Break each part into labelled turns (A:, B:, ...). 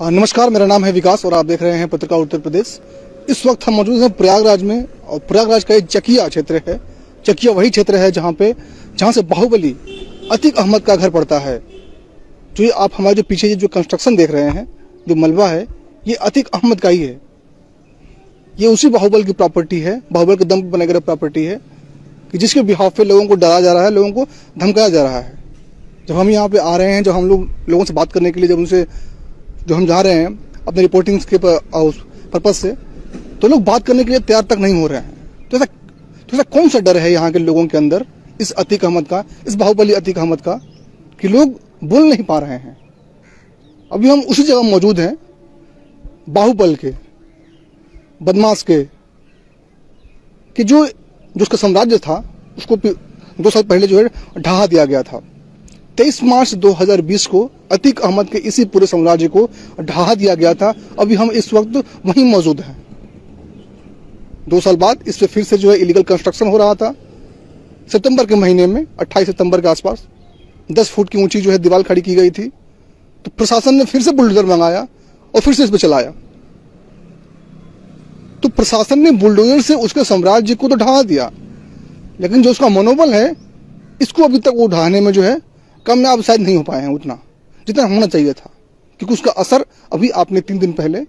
A: नमस्कार, मेरा नाम है विकास और आप देख रहे हैं पत्रकार उत्तर प्रदेश। इस वक्त हम मौजूद हैं प्रयागराज में और प्रयागराज का एक चकिया क्षेत्र है। चकिया वही क्षेत्र है जहां से बाहुबली अतीक अहमद का घर पड़ता है। जो ये आप हमारे जो पीछे जो कंस्ट्रक्शन देख रहे हैं, जो मलबा है, ये अतीक अहमद का ही है। ये उसी बाहुबल की प्रॉपर्टी है, बाहुबल के दम पर बनाई गई प्रॉपर्टी है कि जिसके बिहाफ पे लोगों को डराया जा रहा है, लोगों को धमकाया जा रहा है। जब हम यहाँ पे आ रहे हैं, जब हम लोगों से बात करने के लिए जब हम जा रहे हैं अपने रिपोर्टिंग के पर्पज से, तो लोग बात करने के लिए तैयार तक नहीं हो रहे हैं। तो ऐसा कौन सा डर है यहाँ के लोगों के अंदर, इस अतीक अहमद का, इस बाहुबली अतीक अहमद का, कि लोग बोल नहीं पा रहे हैं। अभी हम उसी जगह मौजूद हैं, बाहुबल के, बदमाश के, कि जो उसका साम्राज्य था उसको 2 साल पहले जो है ढहा दिया गया था। 23 मार्च 2020 को अतीक अहमद के इसी पूरे साम्राज्य को ढहा दिया गया था। अभी हम इस वक्त वहीं मौजूद हैं। 2 साल बाद इस पे फिर से जो है इलीगल कंस्ट्रक्शन हो रहा था। सितंबर के महीने में 28 सितंबर के आसपास 10 फुट की ऊंची जो है दीवार खड़ी की गई थी। तो प्रशासन ने फिर से बुलडोजर मंगाया और फिर से इस पे चलाया। तो प्रशासन ने बुलडोजर से उसके साम्राज्य को तो ढहा दिया, लेकिन जो उसका मनोबल है, इसको अभी तक वो ढहाने में जो है कामयाब शायद नहीं हो पाए हैं उतना जितना होना चाहिए था। क्योंकि उसका असर अभी आपने 3 दिन पहले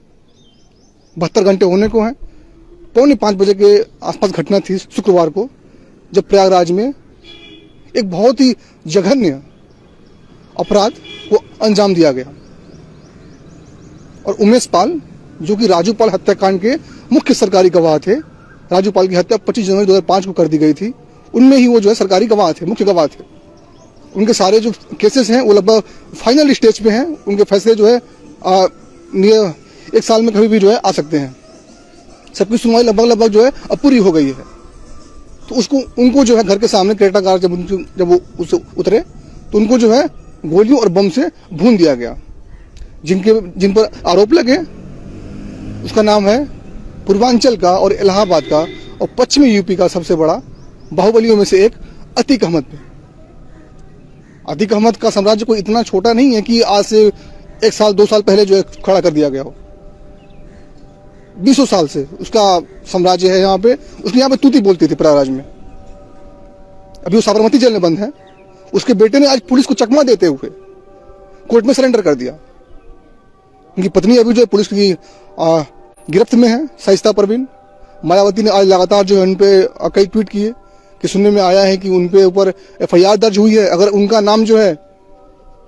A: 72 घंटे होने को हैं, 4:45 बजे के आसपास घटना थी शुक्रवार को, जब प्रयागराज में एक बहुत ही जघन्य अपराध को अंजाम दिया गया। और उमेश पाल, जो कि राजू पाल हत्याकांड के मुख्य सरकारी गवाह थे, राजू पाल की हत्या 25 जनवरी 2005 को कर दी गई थी, उनमें ही वो जो है सरकारी गवाह थे, मुख्य गवाह थे। उनके सारे जो केसेस हैं वो लगभग फाइनल स्टेज पे हैं। उनके फैसले जो है 1 साल में कभी भी जो है आ सकते हैं। सबकी सुनवाई लगभग जो है अब पूरी हो गई है। तो उनको जो है घर के सामने क्रेटाकार जब वो उससे उतरे तो उनको जो है गोलियों और बम से भून दिया गया। जिन पर आरोप लगे उसका नाम है पूर्वांचल का और इलाहाबाद का और पश्चिमी यूपी का सबसे बड़ा बाहुबलियों में से एक अतीक अहमद पे। अतीक अहमद का साम्राज्य कोई इतना छोटा नहीं है कि आज से 1 साल 2 साल पहले जो है खड़ा कर दिया गया हो। 20 साल से उसका साम्राज्य है यहाँ पे। उसने यहाँ पे तूती बोलती थी प्रयागराज में। अभी वो साबरमती जेल में बंद है। उसके बेटे ने आज पुलिस को चकमा देते हुए कोर्ट में सरेंडर कर दिया। उनकी पत्नी अभी जो है पुलिस की गिरफ्त में है, शाइस्ता परवीन। मायावती ने आज लगातार जो है उन पे कई ट्वीट किए कि सुनने में आया है कि उन पे ऊपर FIR दर्ज हुई है। अगर उनका नाम जो है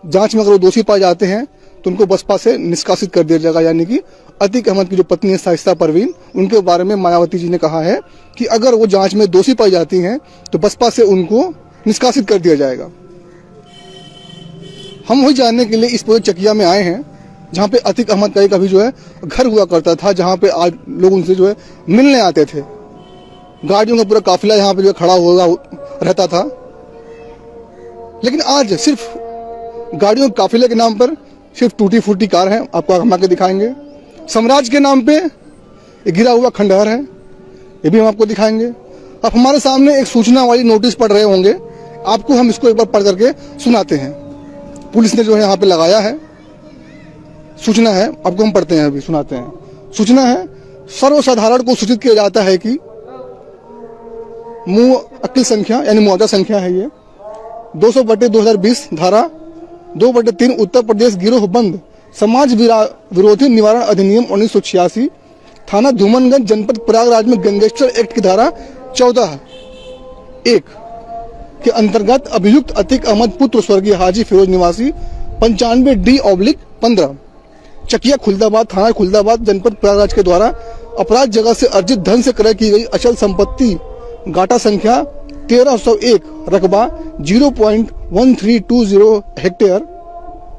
A: जांच में अगर वो दोषी पाए जाते हैं तो उनको बसपा से निष्कासित कर दिया जाएगा। यानी कि अतीक अहमद की जो पत्नी है शाइस्ता परवीन, उनके बारे में मायावती जी ने कहा है कि अगर वो जांच में दोषी पाई जाती हैं तो बसपा से उनको निष्कासित कर दिया जाएगा। हम वही जानने के लिए इस पूरे चकिया में आए हैं जहाँ पे अतीक अहमद का एक अभी जो है घर हुआ करता था, जहाँ पे आज लोग उनसे जो है मिलने आते थे। गाड़ियों का पूरा काफिला यहाँ पे जो खड़ा हुआ रहता था। लेकिन आज सिर्फ गाड़ियों के काफिले के नाम पर सिर्फ टूटी फूटी कार है। आपको हम आके दिखाएंगे। साम्राज्य के नाम पे एक गिरा हुआ खंडहर है, ये भी हम आपको दिखाएंगे। आप हमारे सामने एक सूचना वाली नोटिस पढ़ रहे होंगे, आपको हम इसको एक बार पढ़ करके सुनाते हैं। पुलिस ने जो है यहाँ पे लगाया है, सूचना है, आपको हम पढ़ते हैं, अभी सुनाते हैं। सूचना है, सर्वसाधारण को सूचित किया जाता है कि अक्ल संख्या यानी मुआवजा संख्या है ये 200/2020 धारा 2/3 उत्तर प्रदेश गिरोह बंद समाज विरोधी निवारण अधिनियम 1986 थाना धूमनगंज जनपद प्रयागराज में गैंगस्टर एक्ट की धारा 14(1) के अंतर्गत अभियुक्त अतीक अहमद पुत्र स्वर्गीय हाजी फिरोज निवासी 95D/15 चकिया खुलदाबाद थाना खुलदाबाद जनपद प्रयागराज के द्वारा अपराध जगह से अर्जित धन से क्रय की गई अचल संपत्ति गाटा संख्या 1301 रकबा 0.1320 हेक्टेयर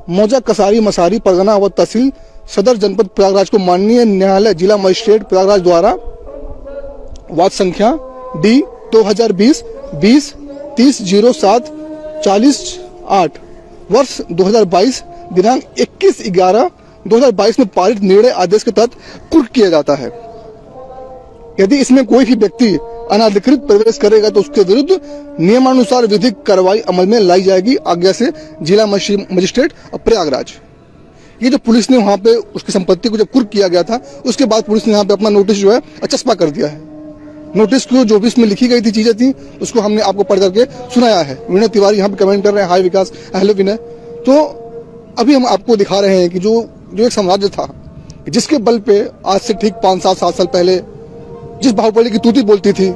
A: मौजा कसारी मसारी परगना व तहसील सदर जनपद प्रयागराज को माननीय न्यायालय जिला मजिस्ट्रेट प्रयागराज द्वारा वाद संख्या D 2020-20-30-07-40-8 वर्ष 2022 दिनांक 21/11/2022 में पारित निर्णय आदेश के तहत कुर्क किया जाता है। यदि इसमें कोई भी व्यक्ति अनाधिकृत प्रवेश करेगा तो उसके विरुद्ध नियमानुसार विधिक कार्रवाई अमल में लाई जाएगी। आज्ञा से जिला मजिस्ट्रेट प्रयागराज। ये जो पुलिस ने वहाँ पे उसकी संपत्ति को जब कुर्क किया गया था, उसके बाद पुलिस ने यहाँ पे अपना नोटिस जो है चस्पा कर दिया है। नोटिस को जो भी इसमें लिखी गई थी चीजें थी, उसको हमने आपको पढ़ करके सुनाया है। विनय तिवारी यहाँ पे कमेंट कर रहे हैं, हाय विकास, हेलो विनय। तो अभी हम आपको दिखा रहे हैं कि जो एक साम्राज्य था, जिसके बल पे आज से ठीक 5-7 साल पहले जिस बाहुबली की तूती बोलती थी,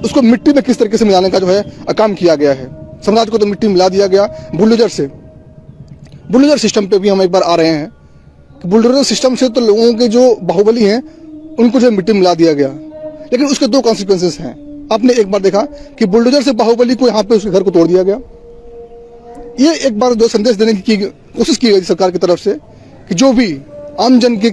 A: उसको मिट्टी में किस तरीके से मिलाने का जो है काम किया गया है। साम्राज्य को तो मिट्टी मिला दिया गया बुलडोजर से। बुलडोजर सिस्टम पे भी हम एक बार आ रहे हैं कि बुलडोजर सिस्टम से तो लोगों के जो बाहुबली हैं उनको जो मिट्टी मिला दिया गया, लेकिन उसके 2 कॉन्सिक्वेंसेस हैं। आपने एक बार देखा कि बुलडोजर से बाहुबली को यहाँ पे उसके घर को तोड़ दिया गया। ये एक बार जो संदेश देने की कोशिश की गई सरकार की तरफ से कि जो भी आमजन के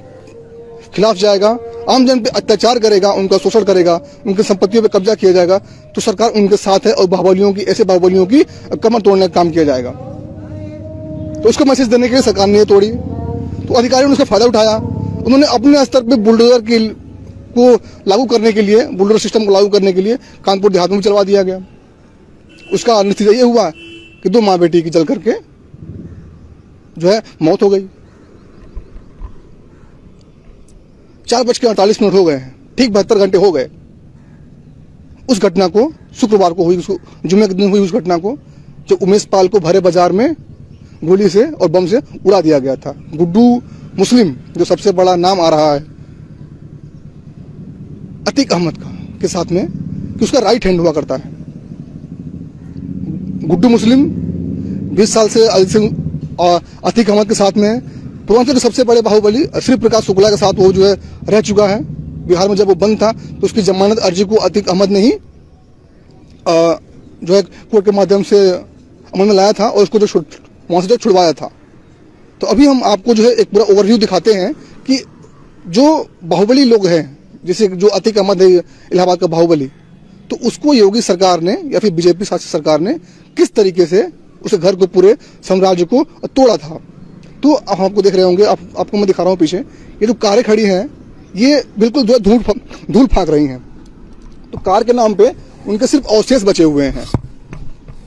A: खिलाफ जाएगा, आमजन पे अत्याचार करेगा, उनका शोषण करेगा, उनकी संपत्तियों पे कब्जा किया जाएगा, तो सरकार उनके साथ है और बाहुबलियों की, ऐसे बाहुबलियों की कमर तोड़ने का काम किया जाएगा। तो उसको मैसेज देने के लिए सरकार ने ये तोड़ी, तो अधिकारियों ने उसका फायदा उठाया। उन्होंने अपने स्तर पे बुलडोजर को लागू करने के लिए, बुलडोजर सिस्टम को लागू करने के लिए कानपुर देहात में चलवा दिया गया। उसका नतीजा ये हुआ कि 2 माँ बेटी की जल करके जो है मौत हो गई। 4:48 हो गए हैं, ठीक 72 घंटे हो गए उस घटना को। शुक्रवार को हुई, जुम्मे के दिन हुई उस घटना को, जब उमेश पाल को भरे बाजार में गोली से और बम से उड़ा दिया गया था। गुड्डू मुस्लिम, जो सबसे बड़ा नाम आ रहा है अतीक अहमद का के साथ में, कि उसका राइट हैंड हुआ करता है। गुड्डू मुस्लिम 20 साल से अतीक अहमद के साथ में पूर्वांचल के सबसे बड़े बाहुबली श्री प्रकाश शुक्ला के साथ वो जो है रह चुका है। बिहार में जब वो बंद था तो उसकी जमानत अर्जी को अतीक अहमद ने ही जो है कोर्ट के माध्यम से अमल में लाया था और उसको जो वहां से जो छुड़वाया था। तो अभी हम आपको जो है एक पूरा ओवरव्यू दिखाते हैं कि जो बाहुबली लोग हैं, जैसे जो अतीक अहमद है इलाहाबाद का बाहुबली, तो उसको योगी सरकार ने या फिर बीजेपी शासित सरकार ने किस तरीके से उस घर को, पूरे साम्राज्य को तोड़ा था। तो आप आपको देख रहे होंगे, आपको मैं दिखा रहा हूँ पीछे, ये जो कारें खड़ी हैं ये बिल्कुल जो है धूल फाक रही हैं। तो कार के नाम पे उनके सिर्फ अवशेष बचे हुए हैं।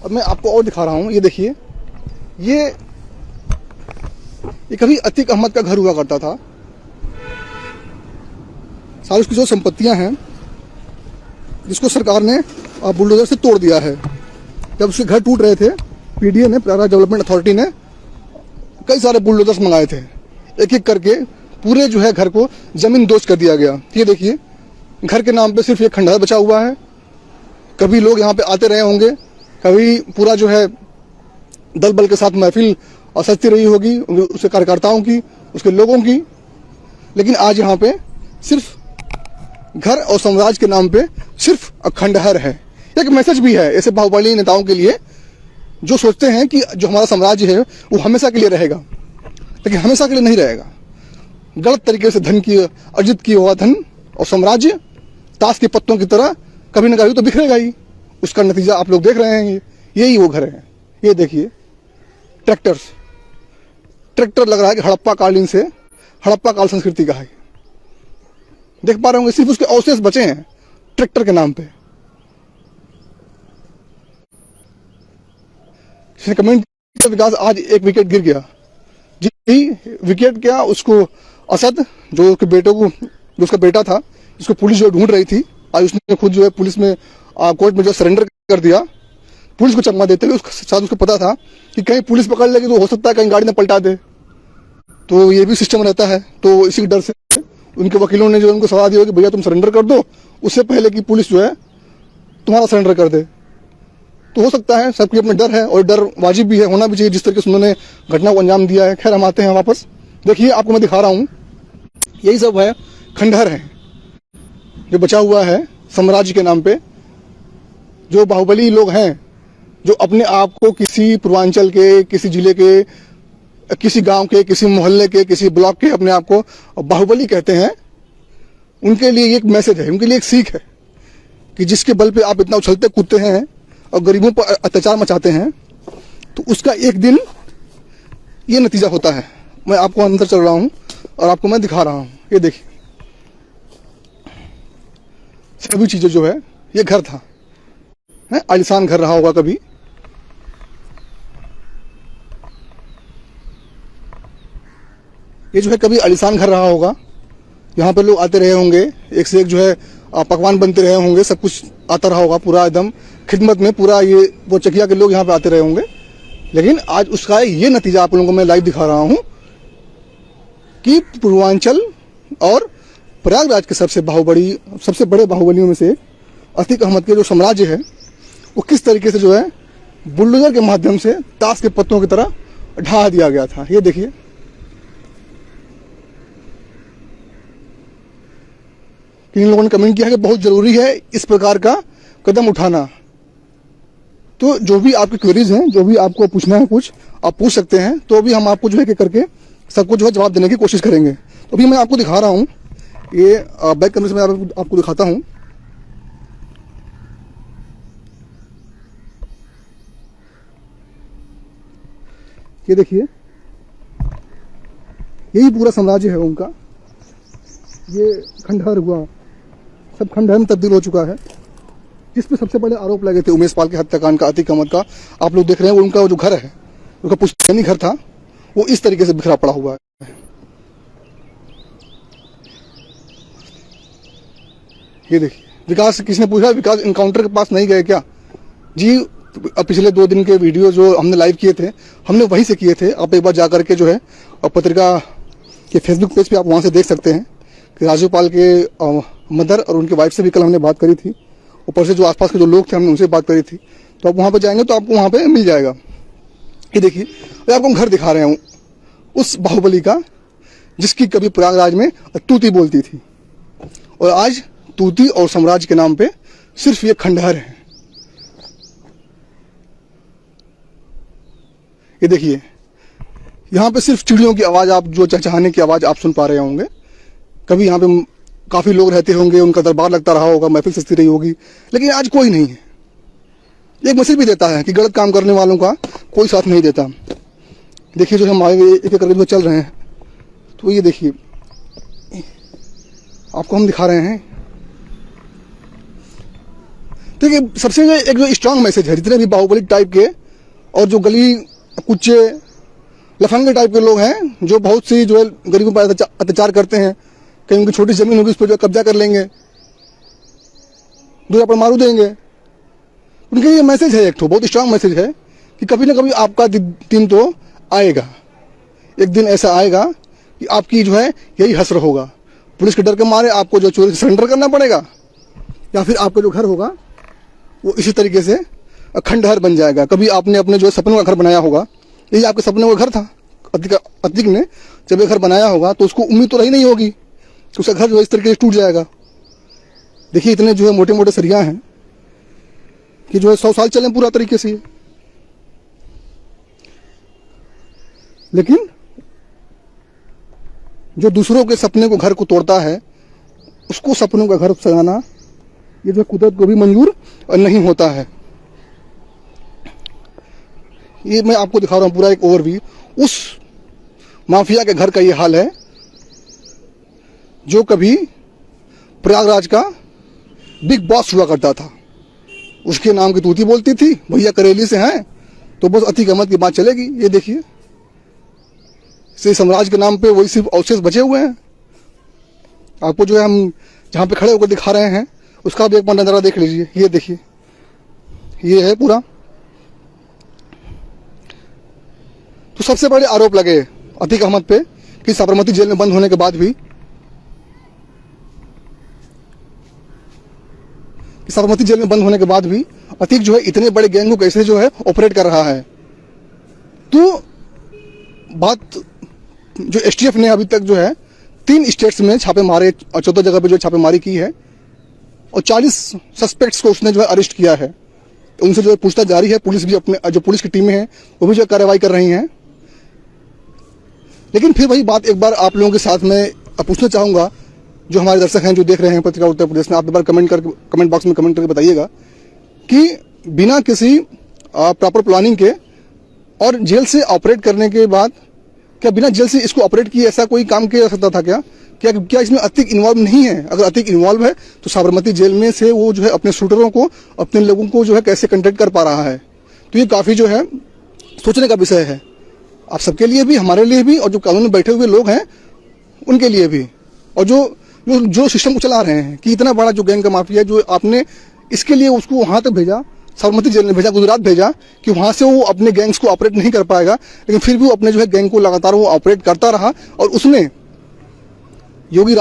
A: अब मैं आपको और दिखा रहा हूँ, ये देखिए, ये कभी अतीक अहमद का घर हुआ करता था। सारी उसकी जो संपत्तियां हैं जिसको सरकार ने बुलडोजर से तोड़ दिया है। जब उसके घर टूट रहे थे, पीडीए ने, प्रयागराज डेवलपमेंट अथॉरिटी ने कई सारे बुलडोजर्स मंगाए थे, एक एक करके पूरे जो है घर को जमीन दोस्त कर दिया गया। ये देखिए, घर के नाम पे सिर्फ ये खंडहर बचा हुआ है। कभी लोग यहाँ पे आते रहे होंगे, कभी पूरा जो है दल बल के साथ महफिल और सजती रही होगी उसके कार्यकर्ताओं की, उसके लोगों की, लेकिन आज यहाँ पे सिर्फ घर और साम्राज्य के नाम पे सिर्फ खंडहर है। एक मैसेज भी है ऐसे बाहुबली नेताओं के लिए जो सोचते हैं कि जो हमारा साम्राज्य है वो हमेशा के लिए रहेगा, लेकिन हमेशा के लिए नहीं रहेगा। गलत तरीके से धन की अर्जित किया हुआ धन और साम्राज्य ताश के पत्तों की तरह कभी न कभी तो बिखरेगा ही। उसका नतीजा आप लोग देख रहे हैं, यही वो घर है। ये देखिए, ट्रैक्टर लग रहा है कि हड़प्पा कालीन से, हड़प्पा काल संस्कृति का है। देख पा रहे होंगे, सिर्फ उसके अवशेष बचे हैं ट्रैक्टर के नाम पे। इसने कमेंट किया, विकास आज एक विकेट गिर गया। जी, विकेट क्या, उसको असद, जो उसके बेटे को, जो उसका बेटा था, जिसको पुलिस जो ढूंढ रही थी, आज उसने खुद जो है पुलिस में, कोर्ट में जो सरेंडर कर दिया। पुलिस को चकमा देते हुए उसको पता था कि कहीं पुलिस पकड़ लेगी तो हो सकता है कहीं गाड़ी न पलटा दे, तो ये भी सिस्टम रहता है। तो इसी डर से उनके वकीलों ने जो उनको सलाह दी कि भैया तुम सरेंडर कर दो, उससे पहले कि पुलिस जो है तुम्हारा सरेंडर कर दे। तो हो सकता है, सबकी अपना डर है और डर वाजिब भी है, होना भी चाहिए, जिस तरीके से उन्होंने घटना को अंजाम दिया है। खैर, हम आते हैं वापस। देखिए, आपको मैं दिखा रहा हूँ, यही सब है, खंडहर है जो बचा हुआ है साम्राज्य के नाम पे। जो बाहुबली लोग हैं, जो अपने आप को किसी पूर्वांचल के, किसी जिले के, किसी गांव के, किसी मोहल्ले के, किसी ब्लॉक के अपने आप को बाहुबली कहते हैं, उनके लिए एक मैसेज है, उनके लिए एक सीख है कि जिसके बल पे आप इतना उछलते कूदते हैं और गरीबों पर अत्याचार मचाते हैं, तो उसका एक दिन ये नतीजा होता है। मैं आपको अंदर चल रहा हूं और आपको मैं दिखा रहा हूं। ये देखिए, सभी चीजें जो है, ये घर था, आलिशान घर रहा होगा कभी। ये जो है कभी आलीशान घर रहा होगा, यहाँ पे लोग आते रहे होंगे, एक से एक जो है पकवान बनते रहे होंगे, सब कुछ आता रहा होगा, पूरा एकदम खिदमत में पूरा ये वो चकिया के लोग यहाँ पे आते रहे होंगे। लेकिन आज उसका ये नतीजा आप लोगों को मैं लाइव दिखा रहा हूँ कि पूर्वांचल और प्रयागराज के सबसे बड़े बाहुबलियों में से अतीक अहमद के जो साम्राज्य है वो किस तरीके से जो है बुलडोजर के माध्यम से ताश के पत्तों की तरह ढहा दिया गया था। ये देखिए, इन लोगों ने कमेंट किया है कि बहुत जरूरी है इस प्रकार का कदम उठाना। तो जो भी आपकी क्वेरीज हैं, जो भी आपको पूछना है कुछ आप पूछ सकते हैं, तो अभी हम आपको जो है करके सबको जो है जवाब देने की कोशिश करेंगे। तो अभी मैं आपको दिखा रहा हूँ, ये बैक कैमरे से मैं आपको दिखाता हूँ। ये देखिए, यही पूरा साम्राज्य है उनका। ये खंडहर हुआ, सब खंडहर में तब्दील हो चुका है। जिस पे सबसे बड़े आरोप लगे थे उमेश पाल के हत्याकांड का, अतीक अहमद का, आप लोग देख रहे हैं, उनका जो घर है, उनका पुश्तैनी घर था, वो इस तरीके से बिखरा पड़ा हुआ है। ये देखिए, विकास, किसने पूछा विकास इनकाउंटर के पास नहीं गए क्या? जी, पिछले 2 दिन के वीडियो जो हमने लाइव किए थे, हमने वहीं से किए थे। आप एक बार जाकर के जो है पत्रिका के फेसबुक पेज पे आप वहाँ से देख सकते हैं कि राजू पाल के मदर और उनके वाइफ से भी कल हमने बात करी थी। ऊपर से जो आसपास के जो लोग थे, हमने उनसे बात करी थी। तो आप वहाँ पे जाएंगे तो आपको वहाँ पे मिल जाएगा। ये देखिए, मैं आपको घर दिखा रहा हूँ उस बाहुबली का, जिसकी कभी प्रयागराज में तूती बोलती थी, और आज तूती और साम्राज्य के नाम पे सिर्फ ये खंडहर है। ये देखिए, यहाँ पे सिर्फ चिड़ियों की आवाज़, आप जो चहचहाने की आवाज़ आप सुन पा रहे होंगे। कभी यहाँ पे काफ़ी लोग रहते होंगे, उनका दरबार लगता रहा होगा, महफिल सजती रही होगी, लेकिन आज कोई नहीं है। एक मैसेज भी देता है कि गलत काम करने वालों का कोई साथ नहीं देता। देखिए, जो हम आगे एक एक करके जो चल रहे हैं, तो ये देखिए, आपको हम दिखा रहे हैं। तो ये सबसे एक जो स्ट्रांग मैसेज है, जितने भी बाहुबली टाइप के और जो गली कुच्चे लफंगे टाइप के लोग हैं, जो बहुत सी जो है गरीबों पर अत्याचार करते हैं, कहीं उनकी छोटी जमीन होगी उस पर जो कब्जा कर लेंगे, दूसरा पर मारू देंगे, उनके लिए मैसेज है, एक तो बहुत स्ट्रांग मैसेज है कि कभी ना कभी आपका दिन तो आएगा। एक दिन ऐसा आएगा कि आपकी जो है यही हसर होगा। पुलिस के डर के मारे आपको जो चोरी सरेंडर करना पड़ेगा, या फिर आपका जो घर होगा वो इसी तरीके से खंडहर बन जाएगा। कभी आपने अपने जो सपनों का घर बनाया होगा, यही आपके सपनों का घर था। अतीक ने जब ये घर बनाया होगा तो उसको उम्मीद तो रही नहीं होगी, उसका घर जो है इस तरीके से टूट जाएगा। देखिए, इतने जो है मोटे मोटे सरिया हैं कि जो है 100 साल चलें पूरा तरीके से। लेकिन जो दूसरों के सपने को, घर को तोड़ता है, उसको सपनों का घर सजाना, ये जो कुदरत को भी मंजूर नहीं होता है। ये मैं आपको दिखा रहा हूं पूरा एक ओवरव्यू। उस माफिया के घर का ये हाल है जो कभी प्रयागराज का बिग बॉस हुआ करता था। उसके नाम की तूती बोलती थी, भैया करेली से हैं तो बस अतीक अहमद की बात चलेगी। ये देखिए, से साम्राज्य के नाम पे वही सिर्फ अवशेष बचे हुए हैं। आपको जो है हम जहाँ पे खड़े होकर दिखा रहे हैं उसका भी एक बार नज़ारा देख लीजिए। ये देखिए, ये है पूरा। तो सबसे बड़े आरोप लगे अतीक अहमद पे कि साबरमती जेल में बंद होने के बाद भी, साबरमती जेल में बंद होने के बाद भी अतीक जो है इतने बड़े गैंग को कैसे जो है ऑपरेट कर रहा है। तो बात जो एसटीएफ ने अभी तक जो है 3 स्टेट्स में छापे मारे और 14 जगह पे जो छापेमारी की है और 40 सस्पेक्ट्स को उसने जो है अरेस्ट किया है। उनसे जो है पूछताछ जारी है। पुलिस भी अपने जो पुलिस की टीमें हैं वो भी जो कार्रवाई कर रही हैं। लेकिन फिर वही बात एक बार आप लोगों के साथ में पूछना चाहूँगा, जो हमारे दर्शक हैं जो देख रहे हैं पत्रिका उत्तर प्रदेश में, आप एक बार कमेंट बॉक्स में कमेंट करके बताइएगा कि बिना किसी प्रॉपर प्लानिंग के और जेल से ऑपरेट करने के बाद, क्या बिना जेल से इसको ऑपरेट किए ऐसा कोई काम किया जा सकता था क्या इसमें अतीक इन्वॉल्व नहीं है? अगर अतीक इन्वॉल्व है तो साबरमती जेल में से वो जो है अपने शूटरों को, अपने लोगों को जो है कैसे कंटेक्ट कर पा रहा है? तो ये काफ़ी जो है सोचने का विषय है आप सबके लिए भी, हमारे लिए भी, और जो कानून में बैठे हुए लोग हैं उनके लिए भी, और जो सिस्टम को चला रहे हैं कि इतना बड़ा जो गैंग का माफिया है, जो आपने इसके लिए उसको वहां तक भेजा, साबरमती जेल में भेजा, गुजरात भेजा कि वहां से वो अपने गैंग्स को ऑपरेट नहीं कर पाएगा, लेकिन फिर भी वो अपने जो है गैंग को लगातार वो ऑपरेट करता रहा। और उसने योगी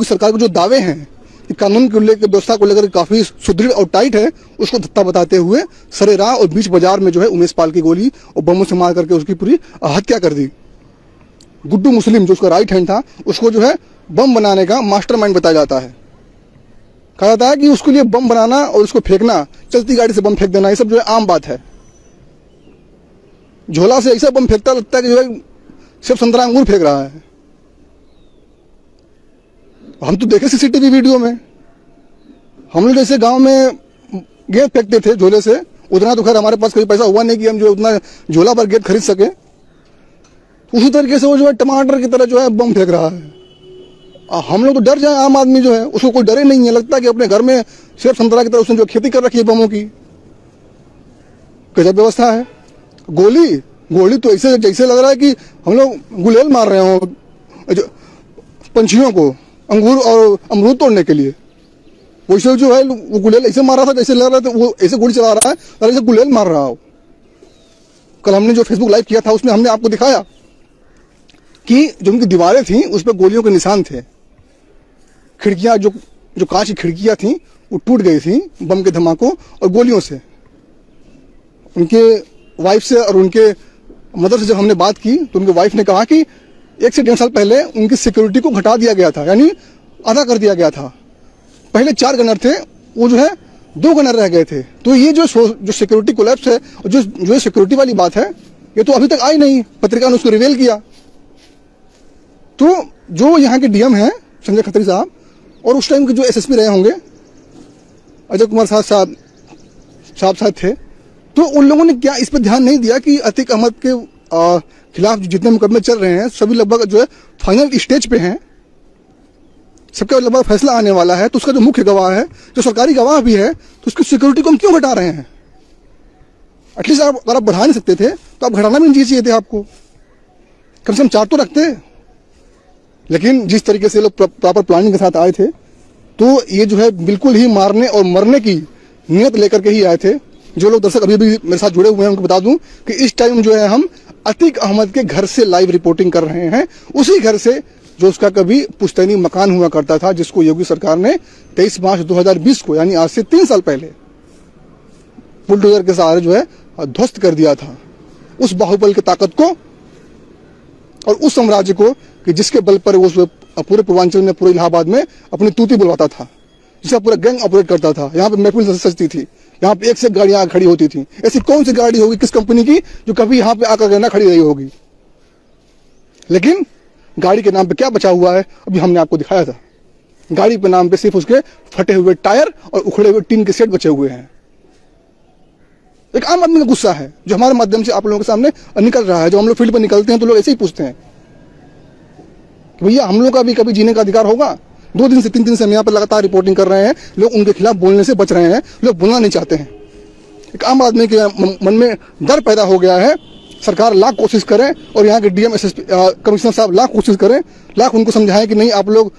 A: सरकार के जो दावे हैं कि कानून को लेकर, व्यवस्था को लेकर काफी सुदृढ़ और टाइट है, उसको धत्ता बताते हुए सरेराह और बीच बाजार में जो है उमेश पाल की गोली और बमों से मार करके उसकी पूरी हत्या कर दी। गुड्डू मुस्लिम जो उसका राइट हैंड था, उसको जो है बम बनाने का मास्टरमाइंड बताया जाता है। कहा जाता है कि उसके लिए बम बनाना और उसको फेंकना, चलती गाड़ी से बम फेंक देना, ये सब जो है आम बात है। झोला से ऐसा बम फेंकता लगता है कि जो है सिर्फ संतरा अंगूर फेंक रहा है। हम तो देखे सीसीटीवी वीडियो में, हम लोग जैसे गांव में गेंद फेंकते थे झोले से, उतना तो खैर हमारे पास कभी पैसा हुआ नहीं कि हम जो उतना झोला पर गेंद खरीद सके। उसी तरीके से वो जो है टमाटर की तरह जो है बम फेंक रहा है। हम लोग तो डर जाए, आम आदमी जो है उसको कोई डरे नहीं है, लगता है कि अपने घर में सेब संतरा की तरह उसने जो खेती कर रखी है बमों की। गजब व्यवस्था है। गोली तो ऐसे जैसे लग रहा है कि हम लोग गुलेल मार रहे हो पंछियों को अंगूर और अमरूद तोड़ने के लिए। वैसे जो है वो गुलेल ऐसे मार रहा था, जैसे लग रहा था वो ऐसे गोली चला रहा है और ऐसे गुलेल मार रहा हो। कल हमने जो फेसबुक लाइव किया था उसमें हमने आपको दिखाया कि जो उनकी दीवारें थी उस पर गोलियों के निशान थे। खिड़कियां जो कांच की खिड़कियां थी वो टूट गई थी बम के धमाकों और गोलियों से। उनके वाइफ से और उनके मदर से जब हमने बात की तो उनके वाइफ ने कहा कि 1 से 1.5 साल पहले उनकी सिक्योरिटी को घटा दिया गया था, यानी आधा कर दिया गया था। पहले 4 गनर थे, वो जो है 2 गनर रह गए थे। तो ये जो सिक्योरिटी कोलैप्स है, जो सिक्योरिटी वाली बात है, ये तो अभी तक आई नहीं। पत्रिका ने उसको रिवील किया। तो जो यहाँ के डीएम हैं संजय खत्री साहब, और उस टाइम के जो एसएसपी रहे होंगे अजय कुमार साहब थे, तो उन लोगों ने क्या इस पर ध्यान नहीं दिया कि अतीक अहमद के खिलाफ जितने मुकदमे चल रहे हैं सभी लगभग जो है फाइनल स्टेज पे हैं, सबका लगभग फैसला आने वाला है। तो उसका जो मुख्य गवाह है, जो सरकारी गवाह भी है, तो उसकी सिक्योरिटी को हम क्यों घटा रहे हैं? एटलीस्ट अगर आप बढ़ा नहीं सकते थे तो आप घटाना भी नहीं चाहिए थे आपको, कम से कम 4 तो रखते। लेकिन जिस तरीके से लोग प्रॉपर प्लानिंग के साथ आए थे, तो ये जो है बिल्कुल ही मारने और मरने की नियत लेकर के ही आए थे। जो लोग दर्शक अभी भी मेरे साथ जुड़े हुए हैं उनको बता दूं कि इस टाइम जो है हम अतीक अहमद के घर से लाइव रिपोर्टिंग कर रहे हैं, उसी घर से जो उसका कभी पुश्तैनी मकान हुआ करता था, जिसको योगी सरकार ने 23 मार्च 2020 को, यानी आज से 3 साल पहले बुलडोजर के सहारे जो है ध्वस्त कर दिया था। उस बाहुबल की ताकत को और उस साम्राज्य को कि जिसके बल पर वो पूरे पूर्वांचल में, पूरे इलाहाबाद में अपनी तूती बुलवाता था, जिसका पूरा गैंग ऑपरेट करता था। यहाँ पे महफिल सजती थी, यहाँ पे एक से गाड़ियां खड़ी होती थी। ऐसी कौन सी गाड़ी होगी किस कंपनी की जो कभी यहाँ पे आकर ना खड़ी रही होगी? लेकिन गाड़ी के नाम पे क्या बचा हुआ है अभी हमने आपको दिखाया था। गाड़ी के नाम पे सिर्फ उसके फटे हुए टायर और उखड़े हुए टीन के सेट बचे हुए हैं। एक आम आदमी का गुस्सा है जो हमारे माध्यम से आप लोगों के सामने निकल रहा है। जो हम लोग फील्ड पर निकलते हैं तो लोग ऐसे ही पूछते हैं कि भैया हम लोग का भी कभी जीने का अधिकार होगा? 2 दिन से 3 दिन से हम यहाँ पर लगातार रिपोर्टिंग कर रहे हैं, लोग उनके खिलाफ बोलने से बच रहे हैं, लोग बोलना नहीं चाहते हैं। एक आम आदमी के मन में डर पैदा हो गया है। सरकार लाख कोशिश करे और यहाँ के डीएम एसएसपी कमिश्नर साहब लाख कोशिश करें, लाख उनको समझाएं कि नहीं आप लोग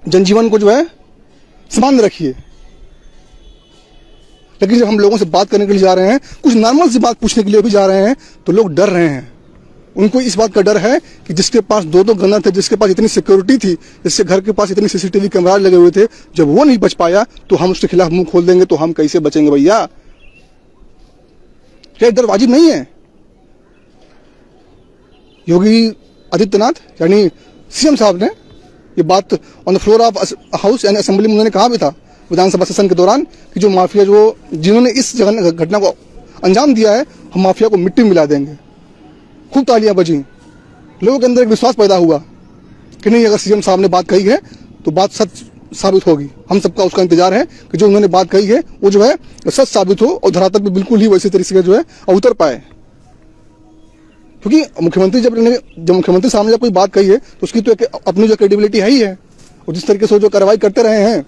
A: जनजीवन को जो है सामान्य रखिए। लेकिन जब हम लोगों से बात करने के लिए जा रहे हैं, कुछ नॉर्मल सी बात पूछने के लिए भी जा रहे हैं, तो लोग डर रहे हैं। उनको इस बात का डर है कि जिसके पास 2-2 गनर थे, जिसके पास इतनी सिक्योरिटी थी, जिसके घर के पास इतनी सीसीटीवी कैमरा लगे हुए थे, जब वो नहीं बच पाया तो हम उसके खिलाफ मुंह खोल देंगे तो हम कैसे बचेंगे भैया? क्या डर वाजिब नहीं है? योगी आदित्यनाथ यानी सीएम साहब ने ये बात on the floor of house यानी असेंबली में उन्होंने कहा भी था विधानसभा सेशन के दौरान कि जो माफिया जिन्होंने इस घटना को अंजाम दिया है, हम माफिया को मिट्टी मिला देंगे। खूब तालियां बजी, लोगों के अंदर एक विश्वास पैदा हुआ कि नहीं, अगर सीएम साहब ने बात कही है तो बात सच साबित होगी। हम सबका उसका इंतजार है कि जो उन्होंने बात कही है वो जो है सच साबित हो और धरातल पे बिल्कुल ही वैसे तरीके से जो है उतर पाए। क्योंकि मुख्यमंत्री जब मुख्यमंत्री सामने जब कोई बात कही है तो उसकी तो अपनी जो क्रेडिबिलिटी है ही है। और जिस तरीके से जो कार्रवाई करते रहे हैं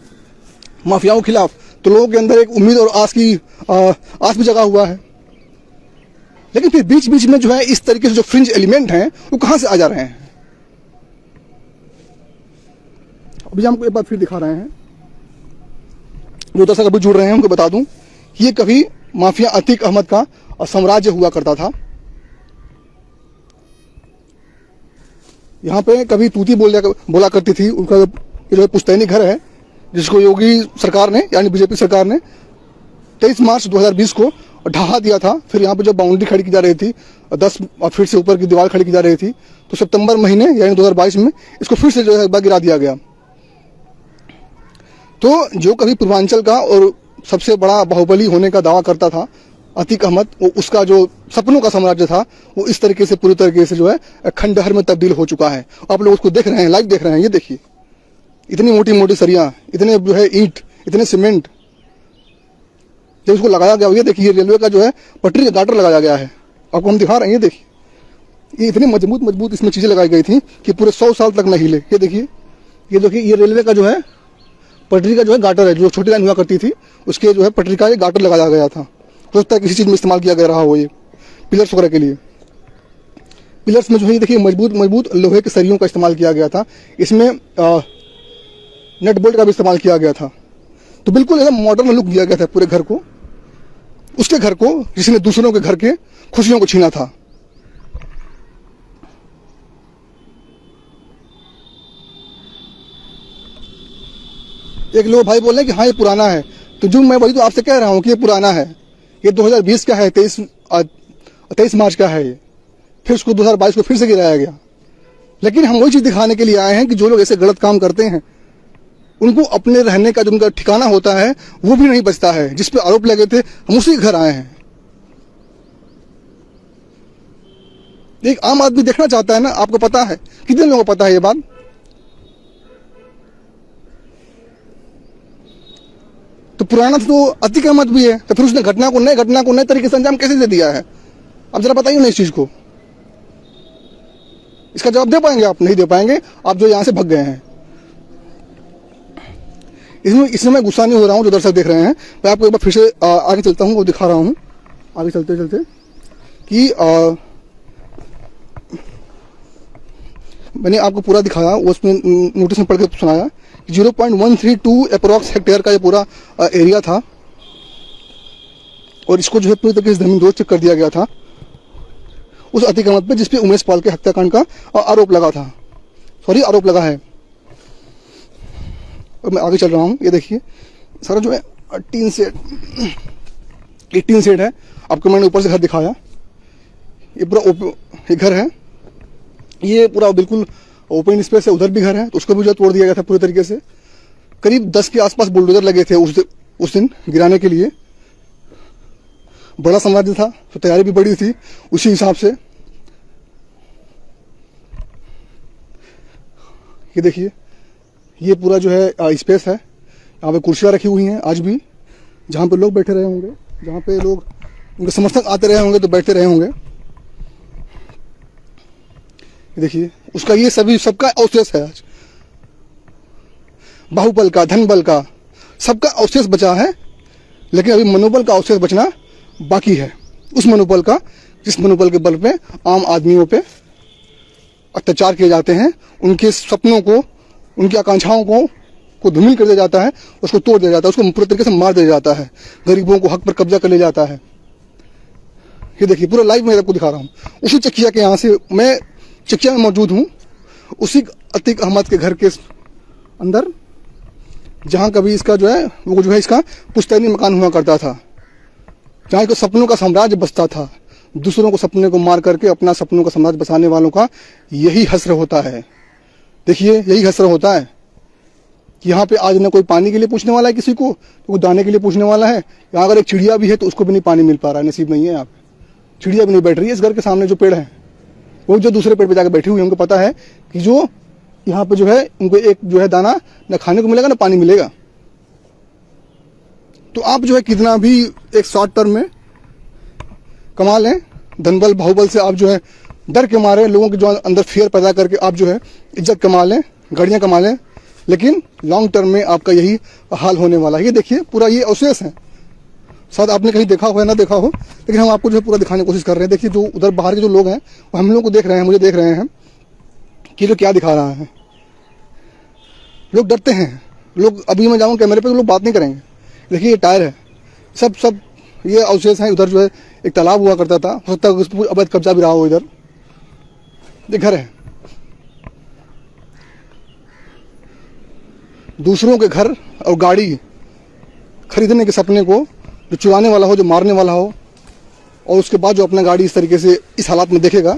A: माफियाओं के खिलाफ, तो लोगों के अंदर एक उम्मीद और आस भी जगा हुआ है। लेकिन फिर बीच बीच में जो है इस तरीके से जो फ्रिंज एलिमेंट हैं वो कहां से आ जा रहे हैं। अभी हमको एक बार फिर दिखा रहे हैं, जो दर्शक अभी जुड़ रहे हैं उनको बता दूं, ये कभी माफिया अतीक अहमद का साम्राज्य हुआ करता था। यहाँ पे कभी तूती बोला करती थी। उनका जो है पुश्तैनी घर है, जिसको योगी सरकार ने यानी बीजेपी सरकार ने 23 मार्च 2020 को ढहा दिया था। फिर यहाँ पे जब बाउंड्री खड़ी की जा रही थी, 10 फीट से ऊपर की दीवार खड़ी की जा रही थी, तो सितंबर महीने यानी 2022 में इसको फिर से जो है गिरा दिया गया। तो जो कभी पूर्वांचल का और सबसे बड़ा बाहुबली होने का दावा करता था अतीक अहमद, वो उसका जो सपनों का साम्राज्य था वो इस तरीके से पूरी तरीके से जो है खंडहर में तब्दील हो चुका है। आप लोग उसको देख रहे हैं, लाइव देख रहे हैं। ये देखिए, इतनी मोटी मोटी सरियां, इतने जो है ईंट, इतने सीमेंट जब उसको लगाया गया। ये देखिए, रेलवे का जो है पटरी का गाटर लगाया गया है, आपको हम दिखा रहे हैं। ये देखिए, ये इतनी मजबूत इसमें चीजें लगाई गई थी कि पूरे 100 साल तक न हिले। ये देखिए, ये रेलवे का जो है पटरी का जो है गाटर है, जो छोटी लाइन हुआ करती थी उसके जो है पटरी का ये गाटर लगाया गया था। हो सकता है किसी चीज में इस्तेमाल किया गया रहा हो, ये पिलर्स वगैरह के लिए। पिलर्स में जो है ये देखिए मजबूत लोहे के सरियों का इस्तेमाल किया गया था। इसमें नट बोल्ट का भी इस्तेमाल किया गया था। तो बिल्कुल एकदम मॉडर्न लुक दिया गया था पूरे घर को, उसके घर को जिसने दूसरों के घर के खुशियों को छीना था। एक लोग भाई बोल रहे हैं कि हाँ ये पुराना है, तो जो मैं वही तो आपसे कह रहा हूँ कि ये पुराना है। ये 2020 का है, 23 मार्च का है ये। फिर उसको 2022 को फिर से गिराया गया। लेकिन हम वही चीज दिखाने के लिए आए हैं कि जो लोग ऐसे गलत काम करते हैं उनको अपने रहने का जो उनका ठिकाना होता है वो भी नहीं बचता है। जिस पे आरोप लगे थे हम उसी घर आए हैं। एक आम आदमी देखना चाहता है ना, आपको पता है, कितने लोगों को पता है ये बात। तो पुराना तो अतीक अहमद भी है, तो फिर उसने घटना को नए तरीके से अंजाम कैसे दे दिया है। अब जरा बताइए ना इस चीज को, इसका जवाब दे पाएंगे आप? नहीं दे पाएंगे, आप जो यहां से भाग गए हैं। इसमें मैं गुस्सा नहीं हो रहा हूं जो दर्शक देख रहे हैं। मैं आपको एक बार फिर से आगे चलता हूं और दिखा रहा हूं, आगे चलते चलते कि मैंने आपको पूरा दिखाया, उसमें नोटिस में पढ़ के सुनाया। 0.132 अप्रोक्स हेक्टेयर का ये पूरा एरिया था और इसको जो है पूरी तरीके से जमीन दोस्त कर दिया गया था उस अतीक अहमद पे, जिसपे उमेश पाल के हत्याकांड का आरोप लगा था, आरोप लगा है। और मैं आगे चल रहा हूँ। ये देखिए सारा जो है टीन शेड है। आपको मैंने ऊपर से घर दिखाया, ये पूरा ये घर है, ये पूरा बिल्कुल ओपन स्पेस है। उधर भी घर है, तो उसको भी जो तोड़ दिया गया था पूरी तरीके से। करीब 10 के आसपास बुलडोजर लगे थे उस दिन गिराने के लिए। बड़ा साम्राज्य था तो तैयारी भी बड़ी थी उसी हिसाब से। ये देखिए, ये पूरा जो है स्पेस है, यहाँ पे कुर्सियाँ रखी हुई हैं आज भी, जहाँ पे लोग बैठे रहे होंगे, जहाँ पे लोग उनके समर्थक आते रहे होंगे तो बैठते रहे होंगे। देखिए उसका ये सबका अवशेष है आज, बाहुबल का, धनबल का, सबका अवशेष बचा है। लेकिन अभी मनोबल का अवशेष बचना बाकी है, उस मनोबल का जिस मनोबल के बल पे आम आदमियों पे अत्याचार किए जाते हैं, उनके सपनों को, उनकी आकांक्षाओं को धूमिल कर दिया जाता है, उसको तोड़ दिया जाता है, उसको पूरे तरीके से मार दिया जाता है, गरीबों को हक पर कब्जा कर लिया जाता है। ये देखिए पूरा लाइव मैं आपको दिखा रहा हूँ। उसी चकिया के यहाँ से मैं चकिया में मौजूद हूँ, उसी अतीक अहमद के घर के अंदर, जहाँ कभी इसका जो है वो जो है इसका पुश्तैनी मकान हुआ करता था, जहाँ इसको सपनों का साम्राज्य बसता था। दूसरों को सपने को मार करके अपना सपनों का साम्राज्य बसाने वालों का यही हस्र होता है। देखिए यही हस्र होता है कि यहाँ पे आज न कोई पानी के लिए पूछने वाला है किसी को, तो कोई दाने के लिए पूछने वाला है। यहाँ अगर एक चिड़िया भी है तो उसको भी नहीं पानी मिल पा रहा है, नसीब नहीं है। यहाँ पे चिड़िया भी नहीं बैठ रही है। इस घर के सामने जो पेड़ है वो जो दूसरे पेड़ पे जाकर बैठी हुई है, उनको पता है कि जो यहाँ पे जो है उनको एक जो है दाना न खाने को मिलेगा न पानी मिलेगा। तो आप जो है कितना भी एक शॉर्ट टर्म में कमा लें, धनबल बाहुबल से आप जो है डर के मारे लोगों के जो अंदर फियर पैदा करके आप जो है इज्जत कमा लें, गाड़ियां कमा लें, लेकिन लॉन्ग टर्म में आपका यही हाल होने वाला है। ये देखिए पूरा ये अवशेष है, शायद आपने कहीं देखा हो या ना देखा हो, लेकिन हम आपको जो है पूरा दिखाने की कोशिश कर रहे हैं। देखिए जो उधर बाहर के जो लोग हैं वो हम लोग को देख रहे हैं, मुझे देख रहे हैं कि जो क्या दिखा रहा है। लोग डरते हैं, लोग अभी मैं जाऊँ कैमरे पे तो लोग बात नहीं करेंगे। देखिए ये टायर है, सब ये अवशेष हैं। उधर जो है एक तालाब हुआ करता था, हो सकता है उस पर अवैध कब्जा भी रहा हो। इधर ये घर है, दूसरों के घर और गाड़ी खरीदने के सपने को जो चुराने वाला हो, जो मारने वाला हो, और उसके बाद जो अपना गाड़ी इस तरीके से इस हालात में देखेगा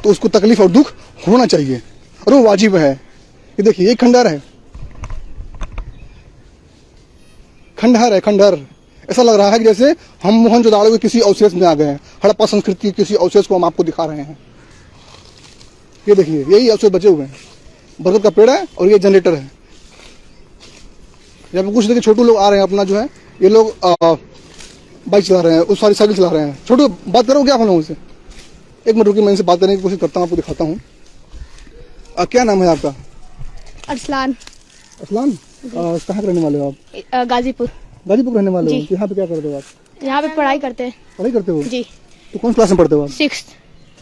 A: तो उसको तकलीफ और दुख होना चाहिए और वो वाजिब है। ये देखिए ये खंडहर है, खंडहर। ऐसा लग रहा है कि जैसे हम मोहनजोदड़ो के किसी अवशेष में आ गए हैं, हड़प्पा संस्कृति के किसी अवशेष को हम आपको दिखा रहे हैं। ये देखिए यही अवशेष बचे हुए हैं, बरगद का पेड़ है और ये जनरेटर है। यहाँ पे कुछ देखिए छोटू लोग आ रहे हैं, अपना जो है ये लोग बाइक चला रहे हैं, उस सारी साइकिल चला रहे हैं। छोटू बात करो क्या हम लोगों से, एक मिनट रुकिए, मैं इनसे बात करने की कोशिश करता हूँ, आपको दिखाता हूँ। क्या नाम है आपका?
B: अरसलान।
A: कहाँ के रहने वाले हो आप?
B: गाजीपुर
A: रहने वाले हो। यहाँ पे क्या करते हो आप?
B: यहाँ पे पढ़ाई करते हैं।
A: पढ़ाई करते हो
B: जी।
A: तो कौन क्लास में पढ़ते हो आप?
B: 6th।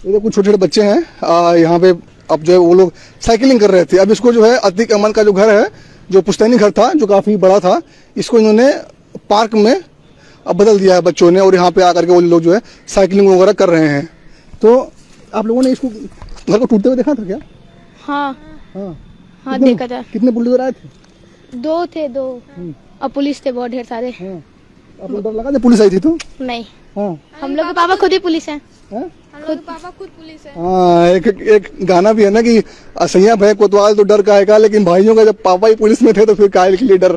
A: ये कुछ छोटे छोटे बच्चे हैं यहाँ पे। अब जो है वो लोग साइकिलिंग कर रहे थे। अब इसको जो है अतीक अहमद का जो घर है, जो पुश्तैनी घर था, जो काफी बड़ा था, इसको इन्होंने पार्क में अब बदल दिया है बच्चों ने, और यहाँ पे आकर के वो लोग जो है साइकिलिंग वगैरह कर रहे हैं। तो आप लोगों ने इसको घर को टूटते हुए देखा था क्या?
B: हाँ देखा था।
A: कितने बुलडोजर आए थे?
B: 2 थे और पुलिस थे बहुत ढेर सारे।
A: आप लोग डर लगा जब पुलिस आई थी तो?
B: नहीं, हम लोग के पापा खुद ही पुलिस हैं।
C: हम लोग पापा खुद पुलिस है।
A: हाँ, एक गाना भी है ना कि सैया भाई कोतवाल तो डर काहे का, लेकिन भाइयों का जब पापा ही पुलिस में थे तो फिर काहे के लिए डर।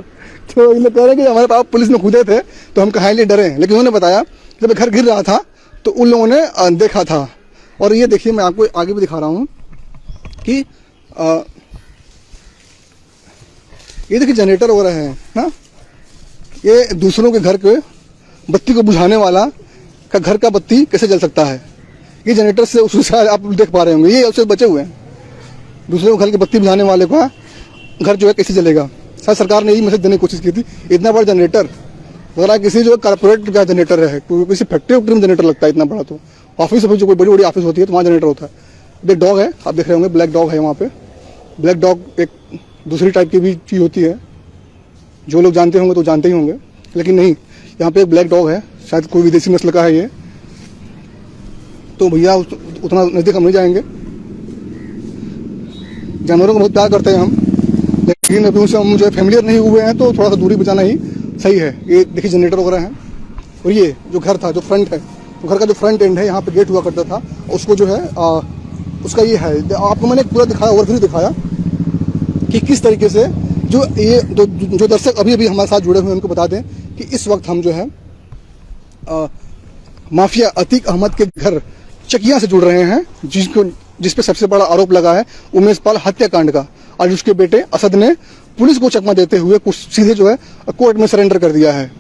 A: तो इन लोग कह रहे हैं कि हमारे पापा पुलिस में खुदे थे तो हम काहे लिए डरे। लेकिन उन्होंने बताया जब घर गिर रहा था तो उन लोगों ने देखा था। और ये देखिए मैं आपको आगे भी दिखा रहा हूँ कि ये देखिए जनरेटर वगैरह है ना, ये दूसरों के घर के बत्ती को बुझाने वाला का घर का बत्ती कैसे जल सकता है। ये जनरेटर से उससे आप देख पा रहे होंगे, ये अवशेष बचे हुए हैं। दूसरे को घर की बत्ती बुझाने वाले का घर जो है कैसे जलेगा। शायद सरकार ने यही मैसेज देने की कोशिश की थी। इतना बड़ा जनरेटर वगैरह किसी जो कारपोरेट का जनरेटर है, किसी फैक्ट्री में जनरेटर लगता है इतना बड़ा, तो ऑफिस में जो कोई बड़ी बड़ी ऑफिस होती है तो वहाँ जनरेटर होता है। एक डॉग है, आप देख रहे होंगे, ब्लैक डॉग है वहाँ पे। ब्लैक डॉग एक दूसरी टाइप की भी चीज़ होती है, जो लोग जानते होंगे तो जानते ही होंगे, लेकिन नहीं, यहाँ पे एक ब्लैक डॉग है, शायद कोई विदेशी नस्ल का है ये। तो भैया उतना नज़दीक हम नहीं जाएंगे, जानवरों को बहुत प्यार करते हैं हम, लेकिन अभी उनसे हम जो है फैमिलियर नहीं हुए हैं तो थोड़ा सा दूरी बचाना ही सही है। ये देखिए जनरेटर वगैरह हैं। और ये जो घर था, जो फ्रंट है, तो घर का जो फ्रंट एंड है, यहाँ पे गेट हुआ करता था, उसको जो है उसका ये है, आपको मैंने पूरा दिखाया, ओवरव्यू दिखाया कि किस तरीके से जो दर्शक अभी अभी हमारे साथ जुड़े हुए हैं उनको बता दें कि इस वक्त हम जो है माफिया अतीक अहमद के घर चकिया से जुड़ रहे हैं, जिस पे सबसे बड़ा आरोप लगा है उमेश पाल हत्याकांड का। आज उसके बेटे असद ने पुलिस को चकमा देते हुए कुछ सीधे जो है कोर्ट में सरेंडर कर दिया है।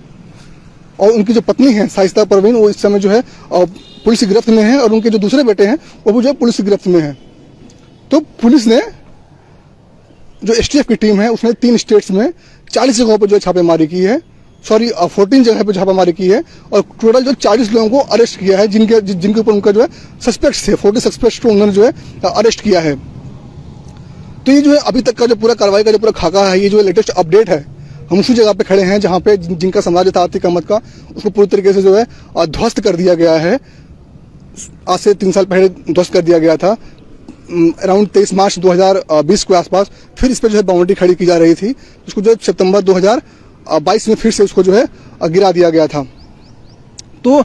A: और उनकी जो पत्नी है शाइस्ता परवीन, वो इस समय जो है पुलिस की गिरफ्त में है, और उनके जो दूसरे बेटे हैं वो भी जो है पुलिस की गिरफ्त में है। तो पुलिस ने जो एसटीएफ की टीम है उसने 3 स्टेट्स में 40 जगहों पर जो है छापेमारी की है, 14 जगह पे छापामारी की है, और टोटल जो 40 लोगों को अरेस्ट किया है, जिनके ऊपर उनका जो है सस्पेक्ट्स थे, 40 सस्पेक्ट्स को उन्होंने जो है अरेस्ट किया है। तो ये जो है अभी तक का जो पूरा कार्रवाई का जो पूरा खाका है, ये जो लेटेस्ट अपडेट है। हम उसी जगह पे खड़े हैं जहाँ पे जिनका साम्राज्य था अतीक अहमद का, उसको पूरी तरीके से जो है ध्वस्त कर दिया गया है। आज से 3 साल पहले ध्वस्त कर दिया गया था, अराउंड 23 मार्च 2020 के आसपास। फिर इस पर जो है बाउंड्री खड़ी की जा रही थी, उसको जो सितंबर 2022 में फिर से उसको जो है गिरा दिया गया था। तो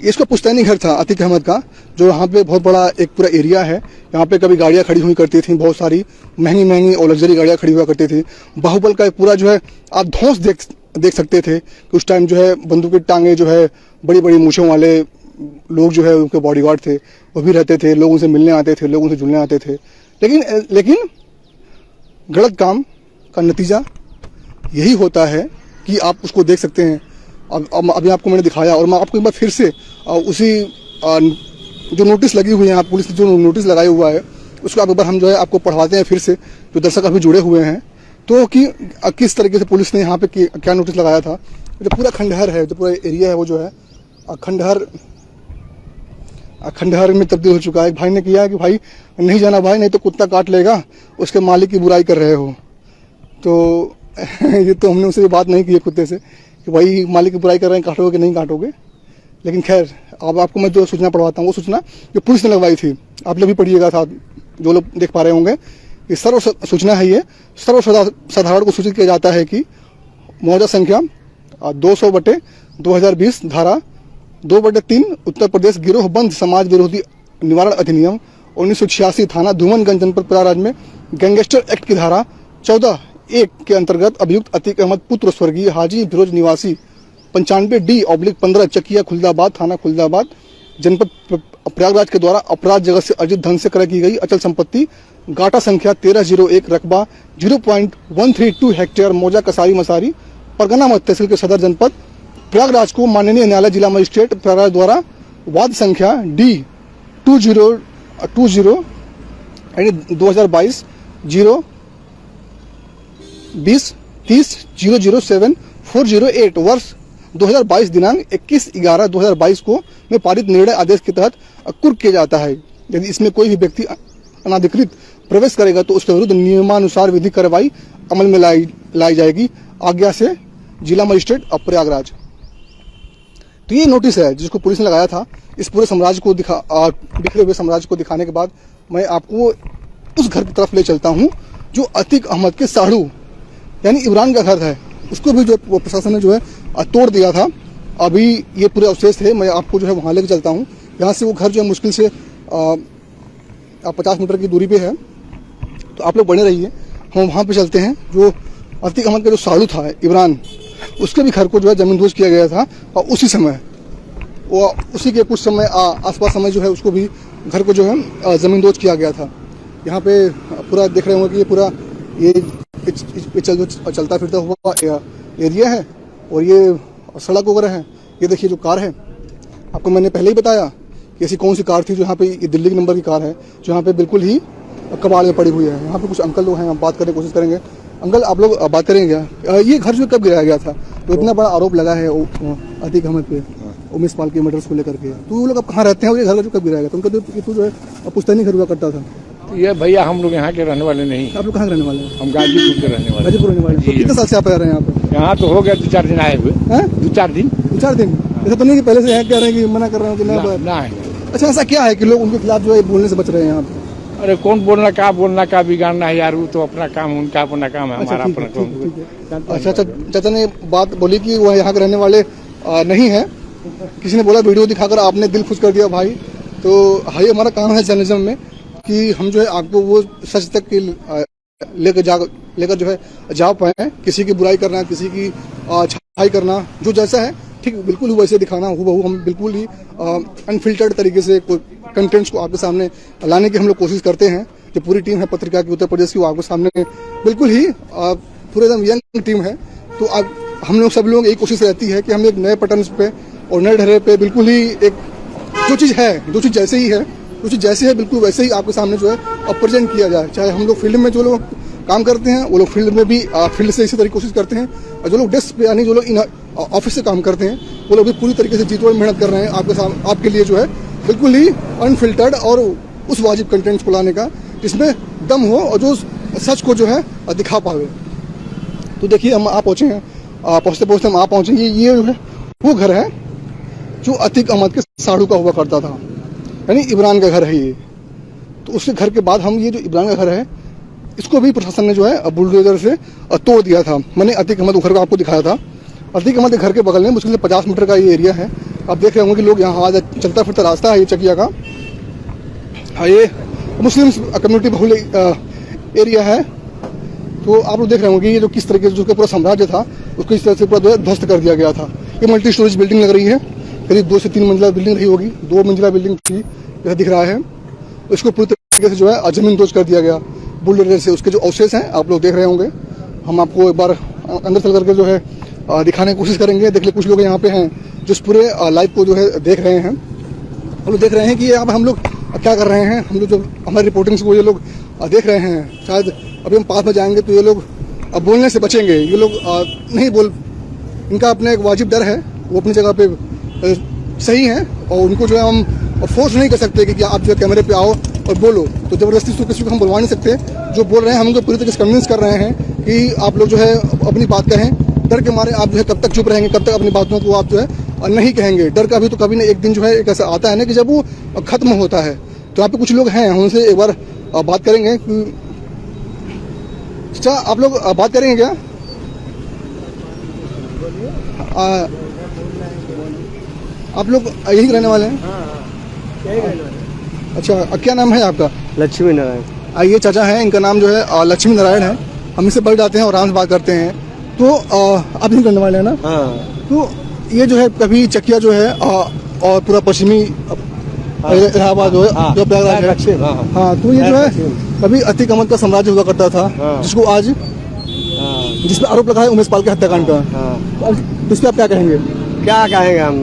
A: इसका पुश्तैनी घर था अतीक अहमद का, जो यहाँ पे बहुत बड़ा एक पूरा एरिया है। यहाँ पे कभी गाड़ियाँ खड़ी हुई करती थी, बहुत सारी महंगी और लग्जरी गाड़ियाँ खड़ी हुआ करती थी। बाहुबल का पूरा जो है आप ध्वंस देख सकते थे कि उस टाइम जो है बंदूक की टांगे जो है, बड़ी बड़ी मूछों वाले लोग जो है उनके बॉडीगार्ड थे, वो भी रहते थे, लोग उनसे मिलने आते थे, लोग उनसे जुड़ने आते थे। लेकिन गलत काम का नतीजा यही होता है कि आप उसको देख सकते हैं। अभी आपको मैंने दिखाया, और मैं आपको एक बार फिर से उसी जो नोटिस लगी हुई है, पुलिस ने जो नोटिस लगाया हुआ है उसको एक बार हम जो है आपको पढ़वाते हैं फिर से, जो दर्शक अभी जुड़े हुए हैं, तो कि किस तरीके से पुलिस ने यहाँ पे क्या नोटिस लगाया था। जो पूरा खंडहर है, जो पूरा एरिया है वो जो है खंडहर में तब्दील हो चुका है। एक भाई ने किया है कि भाई नहीं जाना भाई, नहीं तो कुत्ता काट लेगा, उसके मालिक की बुराई कर रहे हो। तो ये तो हमने उससे बात नहीं की है कुत्ते से कि भाई मालिक की बुराई कर रहे हैं, काटोगे कि नहीं काटोगे। लेकिन खैर, अब आपको मैं जो सूचना पढ़वाता हूँ वो सूचना जो पुलिस ने लगवाई थी, आप लोग भी पढ़िएगा साथ, जो लोग देख पा रहे होंगे। ये सर्व सूचना है, ये सर्वसाधारण को सूचित किया जाता है कि मौजा संख्या 200/2020 धारा 2/3 उत्तर प्रदेश गिरोहबंद समाज विरोधी निवारण अधिनियम 1986 थाना धूमनगंज जनपद प्रयागराज में गैंगस्टर एक्ट की धारा 14(1) के अंतर्गत अभियुक्त अतीक अहमद पुत्र स्वर्गीय हाजी फिरोज निवासी 95D/15 चकिया खुलदाबाद थाना खुलदाबाद जनपद प्रयागराज के द्वारा अपराध जगत से अर्जित धन से क्रय की गई अचल संपत्ति गाटा संख्या 1301 रकबा 0.132 हेक्टेयर मौजा कसारी मसारी परगना मध्य तहसील के सदर जनपद प्रयागराज को माननीय न्यायालय जिला मजिस्ट्रेट प्रयागराज द्वारा वाद संख्या D2020/2022 0203007/408 वर्ष 2022 दिनांक 21/11/2022 को में पारित निर्णय आदेश के तहत कुर्क किया जाता है। यदि इसमें कोई भी व्यक्ति अनाधिकृत प्रवेश करेगा तो उसके विरुद्ध नियमानुसार विधिक कार्रवाई अमल में लाई जाएगी। आज्ञा से जिला मजिस्ट्रेट प्रयागराज। तो ये नोटिस है जिसको पुलिस ने लगाया था। इस पूरे साम्राज्य को बिखरे हुए साम्राज्य को दिखाने के बाद मैं आपको उस घर की तरफ ले चलता हूँ जो अतीक अहमद के साड़ू यानी इमरान का घर है। उसको भी जो प्रशासन ने जो है तोड़ दिया था। अभी ये पूरे अवशेष थे, मैं आपको जो है वहाँ लेके चलता हूँ। यहाँ से वो घर जो है मुश्किल से 50 मीटर की दूरी पे है, तो आप लोग बने रहिए। हम वहाँ पे चलते हैं। जो अतीक अहमद का जो साड़ू था इमरान, उसके भी घर को जो है जमींदोज किया गया था और उसी समय उसी के कुछ समय आसपास समय जो है उसको भी घर को जो है जमींदोज किया गया था। यहाँ पे पूरा देख रहे होंगे कि ये पूरा चलता फिरता हुआ एरिया है और ये सड़क वगैरह है। ये देखिए जो कार है, आपको मैंने पहले ही बताया कि ऐसी कौन सी कार थी जो यहाँ पे ये दिल्ली के नंबर की कार है जो यहाँ पे बिल्कुल ही कबाड़ में पड़ी हुई है। यहाँ पे कुछ अंकल लोग हैं, हम बात करने की कोशिश करेंगे। अंकल आप लोग बात करेंगे क्या? ये घर जो कब गिराया गया था? तो इतना बड़ा आरोप लगा है अतीक अहमद पे उमेश पाल के मर्डर्स को लेकर के। तो वो लोग अब कहाँ रहते हैं और ये घर जो कब गिराया गया? तो उनका तो जो है पुश्तैनी घर हुआ करता था।
D: ये भैया हम लोग यहाँ के रहने वाले नहीं।
A: आप लोग कहाँ रहने वाले हैं?
D: हम गाजीपुर के रहने वाले।
A: गाजीपुर रहने वाले। तो कितने साल से आप रह रहे हैं यहाँ पे?
D: यहाँ तो हो गया 2-4 दिन आए हुए। 2-4 दिन। ऐसा तो नहीं कि पहले से यहाँ कह रहे हैं कि मना कर रहे हो कि ना?
A: अच्छा, ऐसा क्या है कि लोग उनके खिलाफ जो है बोलने से बच रहे हैं यहाँ पे?
D: अरे कौन बोलना क्या बिगाड़ना है यार, वो तो अपना काम, उनका अपना काम है, हमारा अपना काम।
A: अच्छा, चाचा ने बात बोली कि वो यहाँ के रहने वाले नहीं है। किसी ने बोला वीडियो दिखाकर आपने दिल खुश कर दिया भाई। तो हाई हमारा काम है जर्नलिज्म में कि हम जो है आपको वो सच तक लेकर जो है जा पाए। किसी की बुराई करना, किसी की छाई करना, जो जैसा है ठीक बिल्कुल ही वैसे दिखाना, हूबहू हम बिल्कुल ही अनफिल्टर्ड तरीके से कंटेंट्स को आपके सामने लाने की हम लोग कोशिश करते हैं। जो पूरी टीम है पत्रिका की उत्तर प्रदेश की, वो आपके सामने बिल्कुल ही पूरे एकदम यंग टीम है। तो हम लोग सब लोग यही कोशिश रहती है कि हम एक नए पैटर्न पे और नए ढर्रे पे बिल्कुल ही एक जो चीज़ जैसे ही है, जो चीज़ जैसे है बिल्कुल वैसे ही आपके सामने जो है प्रेजेंट किया जाए। चाहे हम लोग फील्ड में जो लोग काम करते हैं वो लोग फील्ड में भी फील्ड से इसी तरह कोशिश करते हैं, और जो लोग डेस्क पे यानी जो लोग ऑफिस से काम करते हैं वो लोग भी पूरी तरीके से जीतोड़ मेहनत कर रहे हैं आपके लिए जो है बिल्कुल ही अनफिल्टर्ड और उस वाजिब कंटेंट्स को लाने का जिसमें दम हो और जो सच को जो है दिखा पावे। तो देखिए हम आप पहुँचे हैं, पहुँचते पहुँचते हम आप पहुँचेंगे। ये जो है वो घर है जो अतीक अहमद के साड़ू का हुआ करता था, यानी इमरान का घर है ये। तो उसके घर के बाद हम ये जो इमरान का घर है इसको भी प्रशासन ने जो है बुलडोजर से तोड़ दिया था। मैंने अतीक अहमद घर को आपको दिखाया था। अतीक अहमद के घर के बगल में मुश्किल से 50 मीटर का ये एरिया है। आप देख रहे होंगे कि लोग यहाँ चलता फिरता रास्ता है ये चकिया का। ये मुस्लिम कम्युनिटी बहुल एरिया है। तो आप लोग देख रहे होंगे ये जो किस तरीके से जो पूरा साम्राज्य था उसको इस तरह से पूरा ध्वस्त कर दिया गया था। ये मल्टी स्टोरेज बिल्डिंग लग रही है, करीब 2 से 3 मंजिला बिल्डिंग रही होगी। 2 मंजिला बिल्डिंग थी जैसा दिख रहा है। इसको पूरी तरीके से जो है जमींदोज कर दिया गया बुलडोजर से। उसके जो अवशेष हैं आप लोग देख रहे होंगे। हम आपको एक बार अंदर चल करके जो है दिखाने की कोशिश करेंगे। देख ले कुछ लोग यहाँ पे हैं जो इस पूरे लाइव को जो है देख रहे हैं। हम लोग देख रहे हैं कि अब हम लोग क्या कर रहे हैं। हम लोग जो हमारी रिपोर्टिंग को ये लोग देख रहे हैं। शायद अभी हम पास में जाएंगे तो ये लोग बोलने से बचेंगे। ये लोग नहीं बोल इनका अपना एक वाजिब डर है, वो अपनी जगह पे सही है और उनको जो है हम फोर्स नहीं कर सकते कि आप जो है कैमरे पे आओ और बोलो। तो ज़बरदस्ती से किसी को हम बुलवा नहीं सकते। जो बोल रहे हैं हम उनको पूरी तरीके से कन्विंस कर रहे हैं कि आप लोग जो है अपनी बात कहें। डर के मारे आप जो है कब तक चुप रहेंगे, कब तक अपनी बातों को आप जो है नहीं कहेंगे। डर का भी तो कभी ना एक दिन जो है एक ऐसा आता है ना कि जब वो खत्म होता है। तो यहाँ पे कुछ लोग हैं, हम उनसे एक बार बात करेंगे कि अच्छा आप लोग बात करेंगे क्या? आप लोग यही रहने वाले हैं? अच्छा, क्या नाम है आपका?
E: लक्ष्मी नारायण।
A: ये चाचा हैं, इनका नाम जो है लक्ष्मी नारायण है। हम इससे बैठ जाते हैं और आराम से बात करते हैं। तो आप यही करने वाले हैं ना?
E: हाँ।
A: तो ये जो है कभी चकिया जो है और पूरा पश्चिमी इलाहाबाद जो है जो प्रयागराज है, हाँ, तो ये जो है कभी अतीक अहमद का साम्राज्य हुआ करता था, जिसको आज जिसमें आरोप लगा है उमेश पाल के हत्याकांड का। तो इस पर आप क्या कहेंगे?
E: क्या कहेंगे हम,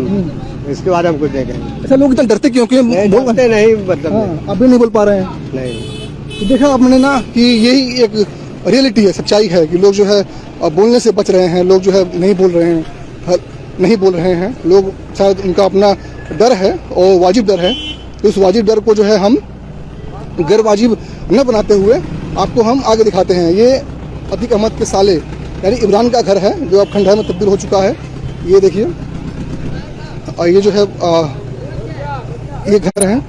E: इसके बारे में कुछ नहीं कहेंगे।
A: अच्छा, लोग इतना डरते क्यों?
E: बोलते नहीं, मतलब
A: आप भी नहीं बोल पा रहे हैं?
E: नहीं।
A: तो देखा आपने ना कि यही एक रियलिटी है, सच्चाई है कि लोग जो है बोलने से बच रहे हैं। लोग जो है नहीं बोल रहे हैं। लोग शायद उनका अपना डर है और वाजिब डर है। तो उस वाजिब डर को जो है हम गैर वाजिब न बनाते हुए आपको हम आगे दिखाते हैं। ये अतीक अहमद के साले यानी इमरान का घर है, जो अब खंडहर में तब्दील हो चुका है। ये देखिए, और ये जो है ये घर है।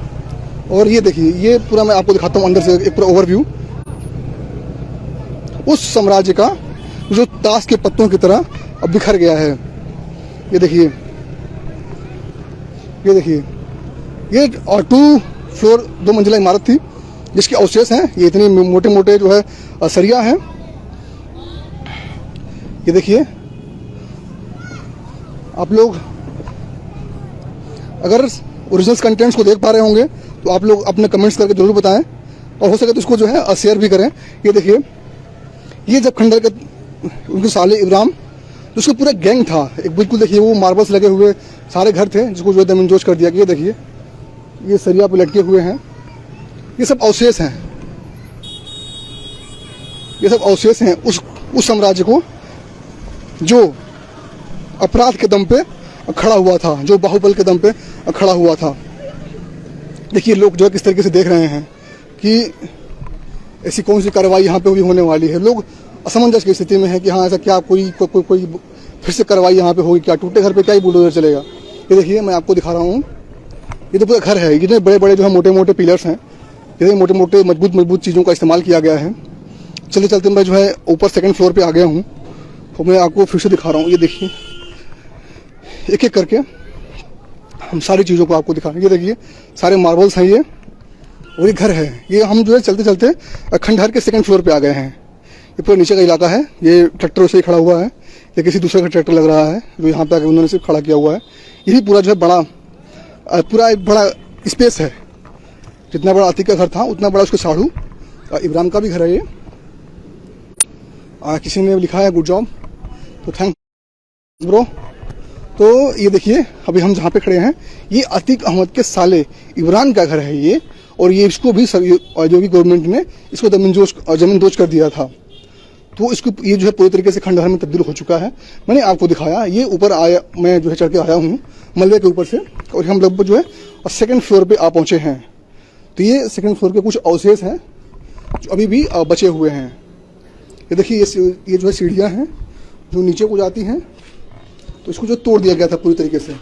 A: और ये देखिए, ये पूरा मैं आपको दिखाता हूँ अंदर से एक पूरा ओवरव्यू उस साम्राज्य का जो ताश के पत्तों की तरह अब बिखर गया है। ये देखिए, ये 2 फ्लोर 2 मंजिला इमारत थी जिसके अवशेष हैं। ये इतने मोटे मोटे जो है सरिया हैं। ये देखिए, आप लोग अगर ओरिजिनल कंटेंट्स को देख पा रहे होंगे तो आप लोग अपने कमेंट्स करके जरूर बताएं और हो सके तो इसको जो है शेयर भी करें। ये देखिए, ये जब खंडहर के उनके साले इब्राहिम जिसको पूरा गैंग था, एक बिल्कुल देखिए वो मार्बल्स लगे हुए सारे घर थे जिसको जो है दमनजोश कर दिया। ये देखिए, ये सरिया पे लटके हुए हैं। ये सब अवशेष हैं, उस साम्राज्य को जो अपराध के दम पे खड़ा हुआ था, जो बाहुबल के दम पे खड़ा हुआ था। देखिए लोग जो है किस तरीके से देख रहे हैं कि ऐसी कौन सी कार्रवाई यहाँ पे भी होने वाली है। लोग असमंजस की स्थिति में है कि हाँ ऐसा क्या कोई फिर से कार्रवाई यहाँ पे होगी क्या? टूटे घर पे क्या ही बुलडोजर चलेगा? ये देखिए, मैं आपको दिखा रहा हूँ, ये तो पूरा घर है। इतने बड़े बड़े जो है मोटे मोटे पिलर्स हैं, इतने मोटे मोटे मजबूत चीज़ों का इस्तेमाल किया गया है। चलते चलते मैं जो है ऊपर 2nd फ्लोर पे आ गया हूँ। तो मैं आपको फिर से दिखा रहा हूँ। ये देखिए, एक एक करके हम सारी चीज़ों को आपको दिखा रहे हैं। ये देखिए, सारे मार्बल्स हैं ये, और ये घर है। ये हम जो है चलते चलते खंडहर के 2nd फ्लोर पे आ गए हैं। ये पूरा नीचे का इलाका है। ये ट्रैक्टर से ही खड़ा हुआ है, ये किसी दूसरे का ट्रैक्टर लग रहा है जो यहाँ पे आके उन्होंने सिर्फ खड़ा किया हुआ है। यही पूरा जो है पूरा एक बड़ा स्पेस है। जितना बड़ा अतीक का घर था उतना बड़ा उसके साढ़ू इब्राहिम का भी घर है। ये किसी ने लिखा है गुड जॉब, तो थैंक ब्रो। तो ये देखिए, अभी हम जहाँ पे खड़े हैं ये अतीक अहमद के साले इमरान का घर है ये। और ये इसको भी जो भी गवर्नमेंट ने इसको जमींदोज कर दिया था। तो इसको ये जो है पूरी तरीके से खंडहर में तब्दील हो चुका है। मैंने आपको दिखाया, ये ऊपर आया, मैं जो है चढ़ के आया हूँ मलबे के ऊपर से, और हम लगभग जो है 2nd फ्लोर पे आ पहुँचे हैं। तो ये 2nd फ्लोर के कुछ अवशेष हैं जो अभी भी बचे हुए हैं। ये देखिए, ये जो है सीढ़ियाँ हैं जो नीचे को जाती हैं। तो इसको जो तोड़ दिया गया था पूरी तरीके से,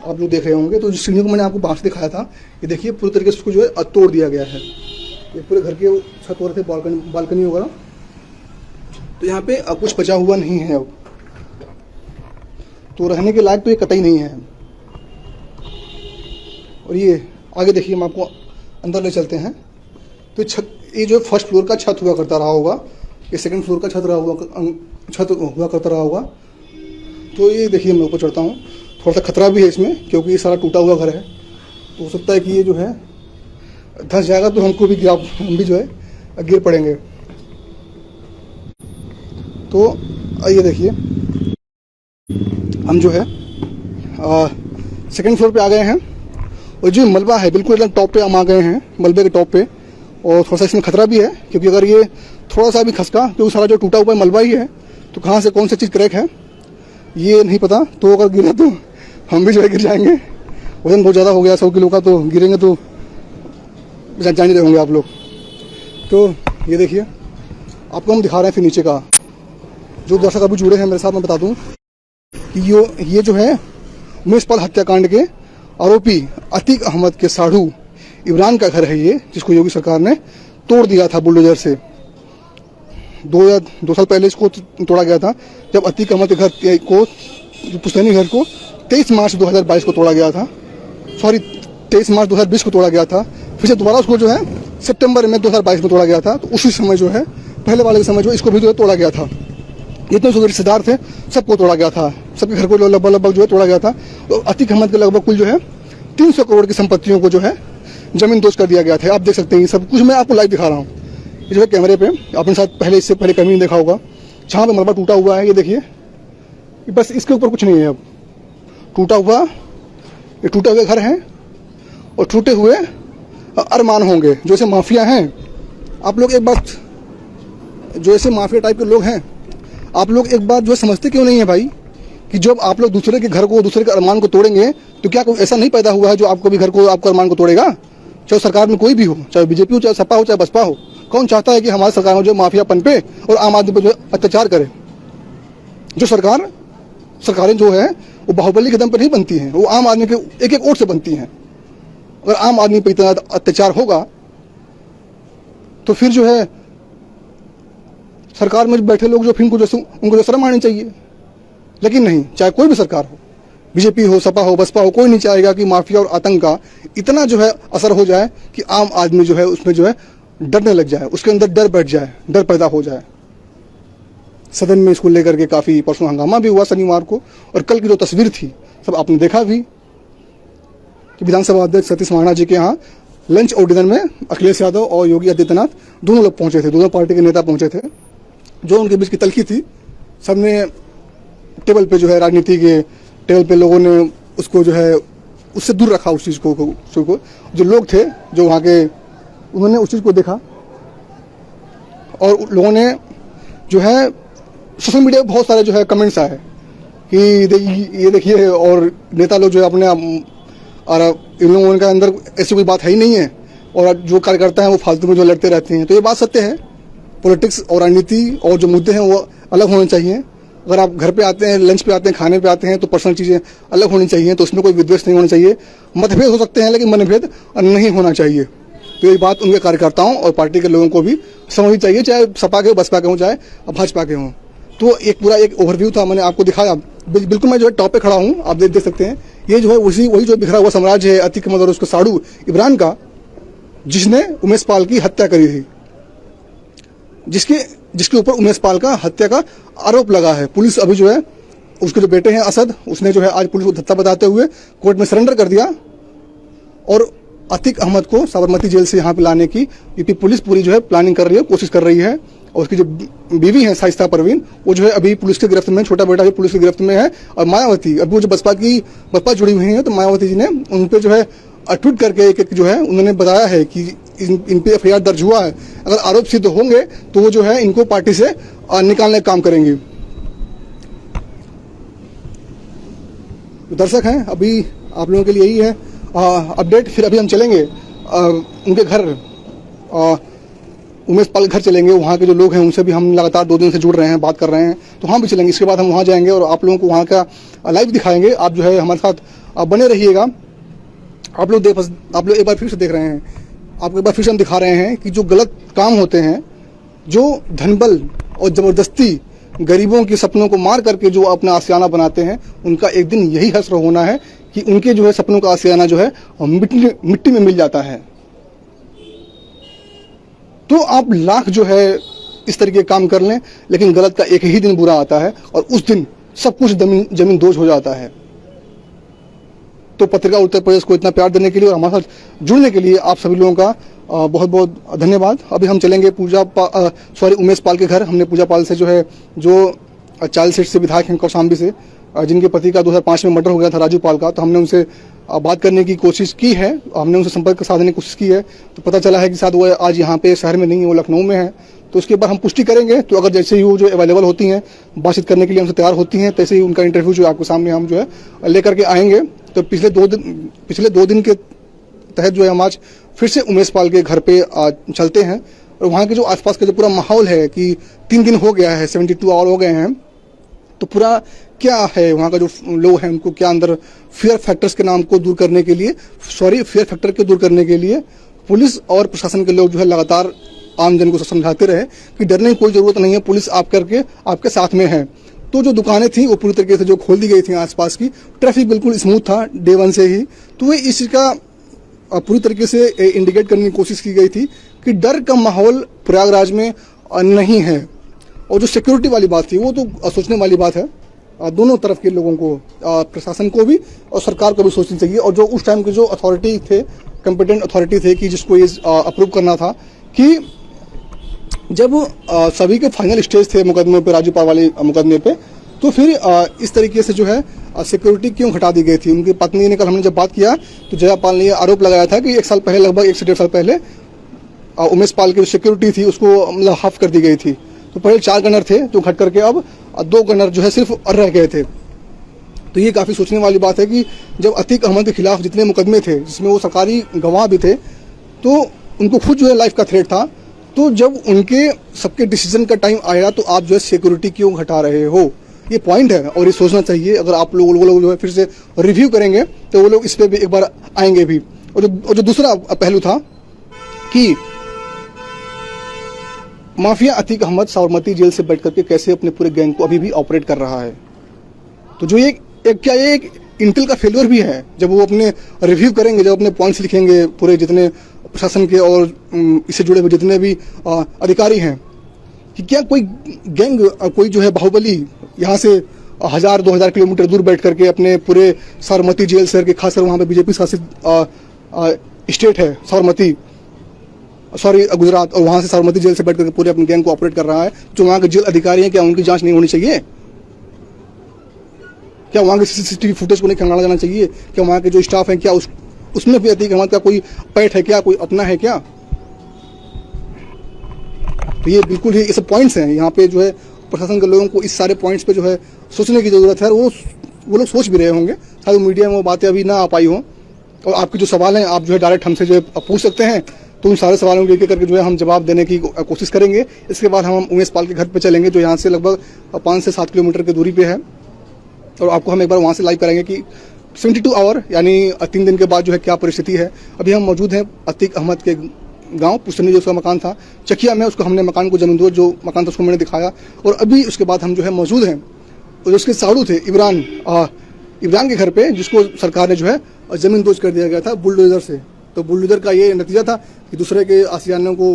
A: आप लोग देख रहे होंगे। तो सीढ़ियों को मैंने आपको बाहर से दिखाया था। ये देखिए, पूरी तरीके से उसको जो है तोड़ दिया गया है। ये पूरे घर के छत वगैरह थे, बालकनी वगैरह। तो यहाँ पे अब कुछ बचा हुआ नहीं है। अब तो रहने के लायक तो ये कतई नहीं है। और ये आगे देखिए, हम आपको अंदर ले चलते हैं। तो ये जो 1st फ्लोर का छत हुआ करता रहा होगा, ये 2nd फ्लोर का छत हुआ करता रहा होगा। तो ये देखिए, मैं ऊपर चढ़ता हूँ। थोड़ा सा खतरा भी है इसमें क्योंकि ये सारा टूटा हुआ घर है। तो हो सकता है कि ये जो है धंस जाएगा तो हम भी जो है गिर पड़ेंगे। तो ये देखिए, हम जो है 2nd फ्लोर पे आ गए हैं। और जो मलबा है बिल्कुल एकदम टॉप पे हम आ गए हैं, मलबे के टॉप पे। और थोड़ा सा इसमें खतरा भी है क्योंकि अगर ये थोड़ा सा भी खसका, क्योंकि सारा जो टूटा हुआ मलबा ही है, तो तो कहाँ से कौन सी चीज़ क्रैक है ये नहीं पता। तो अगर गिरे तो हम भी जो है गिर जाएंगे। वजन बहुत ज़्यादा हो गया 100 किलो का, तो गिरेंगे तो जान ही रहे होंगे आप लोग। तो ये देखिए आपको हम दिखा रहे हैं फिर नीचे का। जो दर्शक अभी जुड़े हैं मेरे साथ, मैं बता दूं कि ये जो है उमेश पाल हत्याकांड के आरोपी अतीक अहमद के साढ़ू इमरान का घर है ये, जिसको योगी सरकार ने तोड़ दिया था बुलडोजर से। 2 साल पहले इसको तोड़ा गया था, जब अतीक अहमद के घर को, पुश्तैनी घर को 23 मार्च 2022 को तोड़ा गया था। सॉरी 23 मार्च 2020 को तोड़ा गया था। फिर से दोबारा उसको जो है सितंबर में 2022 में तोड़ा गया था। तो उसी समय जो है पहले वाले समय जो इसको भी जो है तोड़ा गया था। जितने उसके रिश्तेदार थे सबको तोड़ा गया था, सबके घर को लगभग जो है तोड़ा गया था। तो अतीक अहमद के लगभग कुल जो है 300 करोड़ की संपत्तियों को जो है जमीन दोस्त कर दिया गया था। आप देख सकते हैं ये सब कुछ मैं आपको लाइव दिखा रहा हूँ। ये जो है कैमरे पे आपने शायद पहले इससे पहले कभी नहीं देखा होगा। जहाँ पे मलबा टूटा हुआ है ये देखिए, बस इसके ऊपर कुछ नहीं है। अब टूटा हुआ, ये टूटे हुए घर हैं और टूटे हुए अरमान होंगे। जो ऐसे माफिया हैं, आप लोग एक बात, जो ऐसे माफिया टाइप के लोग हैं, आप लोग एक बात जो समझते क्यों नहीं है भाई, कि जब आप लोग दूसरे के घर को, दूसरे के अरमान को तोड़ेंगे तो क्या कोई ऐसा नहीं पैदा हुआ है जो आपको भी घर को, आपका अरमान को तोड़ेगा? चाहे सरकार में कोई भी हो, चाहे बीजेपी हो, चाहे सपा हो, चाहे बसपा हो, कौन चाहता है कि हमारी सरकार में जो माफिया पनपे और आम आदमी पर जो अत्याचार करे? जो सरकारें जो है वो बाहुबली के दम पर नहीं बनती हैं, वो आम आदमी के एक एक वोट से बनती हैं। अगर आम आदमी पर इतना अत्याचार होगा तो फिर जो है सरकार में बैठे लोग जो फिर उनको जो शर्म आनी चाहिए। लेकिन नहीं, चाहे कोई भी सरकार हो, बीजेपी हो, सपा हो, बसपा हो, कोई नहीं चाहेगा कि माफिया और आतंक का इतना जो है असर हो जाए कि आम आदमी जो है उसमें जो है डरने लग जाए, उसके अंदर डर बैठ जाए, डर पैदा हो जाए। सदन में इसको लेकर के काफी परसों हंगामा भी हुआ शनिवार को, और कल की जो तस्वीर थी सब आपने देखा भी कि विधानसभा अध्यक्ष सतीश महाना जी के यहाँ लंच और डिनर में अखिलेश यादव और योगी आदित्यनाथ दोनों लोग पहुंचे थे, दोनों पार्टी के नेता पहुंचे थे। जो उनके बीच की तलखी थी, सबने टेबल पे जो है, राजनीति के टेबल पे लोगों ने उसको जो है उससे दूर रखा, उस चीज़ को। जो लोग थे जो वहाँ के, उन्होंने उस चीज़ को देखा और लोगों ने जो है सोशल मीडिया पे बहुत सारे जो है कमेंट्स आए कि ये देखिए, और नेता लोग जो है अपने, और इन लोगों के अंदर ऐसी कोई बात है ही नहीं है, और जो कार्यकर्ता हैं वो फालतू में जो लड़ते रहते हैं। तो ये बात सत्य है, पॉलिटिक्स और राजनीति और जो मुद्दे हैं वो अलग होने चाहिए। अगर आप घर पे आते हैं, लंच पे आते हैं, खाने पे आते हैं, तो पर्सनल चीज़ें अलग होनी चाहिए, तो उसमें कोई विद्वेष नहीं होना चाहिए। मतभेद हो सकते हैं लेकिन मनभेद नहीं होना चाहिए। तो ये बात उनके कार्यकर्ताओं और पार्टी के लोगों को भी समझनी चाहिए, चाहे सपा के हो, बसपा के हो, चाहे भाजपा के हों। तो एक पूरा एक ओवरव्यू था, मैंने आपको दिखाया। बिल्कुल मैं जो है टॉप पे खड़ा हूँ, आप देख सकते हैं। ये जो है वही जो बिखरा हुआ साम्राज्य है अतीक अहमद और उसका साड़ू इमरान का, जिसने उमेश पाल की हत्या करी थी, जिसके ऊपर उमेश पाल का हत्या का आरोप लगा है। पुलिस अभी जो है, उसके जो बेटे हैं असद, उसने जो है आज पुलिस को धत्ता बताते हुए कोर्ट में सरेंडर कर दिया, और अतीक अहमद को साबरमती जेल से यहाँ पे लाने की यूपी पुलिस पूरी जो है प्लानिंग कर रही है, कोशिश कर रही है। और उसकी जो बीवी है शाइस्ता परवीन, वो जो है अभी पुलिस की गिरफ्त में, छोटा बेटा जो पुलिस की गिरफ्त में है। और मायावती, अभी वो जो बसपा जुड़ी हुई है, तो मायावती जी ने उन पर जो है ट्वीट करके एक जो है उन्होंने बताया है कि इन पे एफआईआर दर्ज हुआ है, अगर आरोप सिद्ध होंगे तो वो जो है इनको पार्टी से निकालने का काम करेंगे। दर्शक हैं, अभी आप लोगों के लिए यही है अपडेट। फिर अभी हम चलेंगे उनके घर, उमेश पाल घर चलेंगे। वहाँ के जो लोग हैं उनसे भी हम लगातार 2 दिन से जुड़ रहे हैं, बात कर रहे हैं, तो वहाँ भी चलेंगे। इसके बाद हम वहाँ जाएंगे और आप लोगों को वहाँ का लाइव दिखाएंगे। आप जो है हमारे साथ बने रहिएगा। आप लोग एक बार फिर से देख रहे हैं, आपको एक बार फिर से हम दिखा रहे हैं कि जो गलत काम होते हैं, जो धनबल और जबरदस्ती गरीबों के सपनों को मार करके जो अपना आशियाना बनाते हैं, उनका एक दिन यही हश्र होना है कि उनके जो है सपनों का आशियाना जो है मिट्टी में मिल जाता है। तो आप लाख जो है इस तरीके काम कर लें, लेकिन गलत का एक ही दिन बुरा आता है और उस दिन सब कुछ जमीन दोज हो जाता है। तो पत्रिका उत्तर प्रदेश को इतना प्यार देने के लिए और हमारे साथ जुड़ने के लिए आप सभी लोगों का बहुत बहुत धन्यवाद। अभी हम चलेंगे उमेश पाल के घर। हमने पूजा पाल से जो है, जो चाल सीट से विधायक हैं कौशाम्बी से, जिनके पति का 2005 में मर्डर हो गया था राजू पाल का, तो हमने उनसे बात करने की कोशिश की है, हमने उनसे संपर्क साधने की कोशिश की है। तो पता चला है कि शायद वो आज यहाँ पे शहर में नहीं है, वो लखनऊ में है। तो उसके बाद हम पुष्टि करेंगे। तो अगर जैसे ही वो जो अवेलेबल होती हैं, बातचीत करने के लिए हमसे तैयार होती हैं, तैसे ही उनका इंटरव्यू जो आपके सामने हम जो है लेकर के आएंगे। तो पिछले दो दिन के तहत जो है हम आज फिर से उमेश पाल के घर पे चलते हैं और वहाँ के जो आसपास का जो पूरा माहौल है कि 3 दिन हो गया है, 72 आवर हो गए हैं, तो पूरा क्या है वहाँ का जो लोग हैं उनको क्या अंदर फियर फैक्टर्स के नाम को दूर करने के लिए, फियर फैक्टर को दूर करने के लिए पुलिस और प्रशासन के लोग जो है लगातार आम जन को समझाते रहे कि डरने की कोई जरूरत नहीं है, पुलिस आप करके आपके साथ में है। तो जो दुकानें थी वो पूरी तरीके से जो खोल दी गई थी आसपास की, ट्रैफिक बिल्कुल स्मूथ था डे 1 से ही। तो वो इस चीज़ का पूरी तरीके से इंडिकेट करने की कोशिश की गई थी कि डर का माहौल प्रयागराज में नहीं है। और जो सिक्योरिटी वाली बात थी वो तो सोचने वाली बात है, दोनों तरफ के लोगों को, प्रशासन को भी और सरकार को भी सोचनी चाहिए। और जो उस टाइम के जो अथॉरिटी थे, कॉम्पिटेंट अथॉरिटी थे कि जिसको ये अप्रूव करना था कि जब सभी के फाइनल स्टेज थे मुकदमे पे, राजू पाल वाले मुकदमे पे, तो फिर इस तरीके से जो है सिक्योरिटी क्यों घटा दी गई थी। उनकी पत्नी ने कल हमने जब बात किया तो जयापाल ने आरोप लगाया था कि 1 साल पहले, लगभग 1 से 1.5 साल पहले उमेश पाल की जो सिक्योरिटी थी उसको मतलब हाफ कर दी गई थी। तो पहले 4 गनर थे जो घट करके अब 2 गनर जो है सिर्फ रह गए थे। तो ये काफ़ी सोचने वाली बात है कि जब अतीक अहमद के खिलाफ जितने मुकदमे थे जिसमें वो सरकारी गवाह भी थे, तो उनको खुद जो है लाइफ का थ्रेट था। तो जब उनके सबके डिसीजन का टाइम आया तो आप जो है सिक्योरिटी क्यों घटा रहे हो, ये पॉइंट है। और ये सोचना चाहिए, अगर आप लोग जो है फिर से रिव्यू करेंगे तो वो लोग इस पर भी एक बार आएंगे भी। और जो दूसरा पहलू था कि माफिया अतीक अहमद साबरमती जेल से बैठ करके कैसे अपने पूरे गैंग को अभी भी ऑपरेट कर रहा है। तो जो क्या ये एक इंटेल का फेलियर भी है। जब वो अपने रिव्यू करेंगे, जब अपने पॉइंट्स लिखेंगे पूरे जितने प्रशासन के और इससे जुड़े हुए जितने भी अधिकारी हैं, कि क्या कोई गैंग, कोई जो है बाहुबली यहाँ से 1000-2000 किलोमीटर दूर बैठ करके अपने पूरे साबरमती जेल शहर के, खासकर वहाँ पे बीजेपी शासित स्टेट है गुजरात, और वहाँ से साबरमती जेल से बैठ करके पूरे अपने गैंग को ऑपरेट कर रहा है। जो वहाँ के जेल अधिकारी हैं, क्या उनकी जांच नहीं होनी चाहिए? क्या वहाँ के सीसीटीवी फुटेज को नहीं खंगाला जाना चाहिए? क्या वहाँ के जो स्टाफ है, क्या उसमें भी अतीक अहमद का कोई पैठ है क्या, कोई अपना है क्या? तो ये बिल्कुल ही ये सब पॉइंट्स हैं। यहाँ पे जो है प्रशासन के लोगों को इस सारे पॉइंट्स पे जो है सोचने की जरूरत है। वो लोग सोच भी रहे होंगे, शायद मीडिया में वो बातें अभी ना आ पाई हों। और आपके जो सवाल हैं आप जो है डायरेक्ट हमसे जो है पूछ सकते हैं, तो उन सारे सवालों को लेकर करके जो है हम जवाब देने की कोशिश करेंगे। इसके बाद हम उमेश पाल के घर पे चलेंगे जो यहाँ से लगभग 5 से 7 किलोमीटर की दूरी पे है, और आपको हम एक बार वहाँ से लाइव करेंगे कि 72 आवर यानी 3 दिन के बाद जो है क्या परिस्थिति है। अभी हम मौजूद हैं अतीक अहमद के गांव पुस्तनी, जो उसका मकान था चकिया में, उसको हमने मकान को जमींदोज जो मकान था उसको मैंने दिखाया। और अभी उसके बाद हम जो है मौजूद हैं और उसके साड़ू थे इमरान के घर पे, जिसको सरकार ने जो है जमींदोज कर दिया गया था बुलडोजर से। तो बुलडोजर का ये नतीजा था कि दूसरे के आशियानों को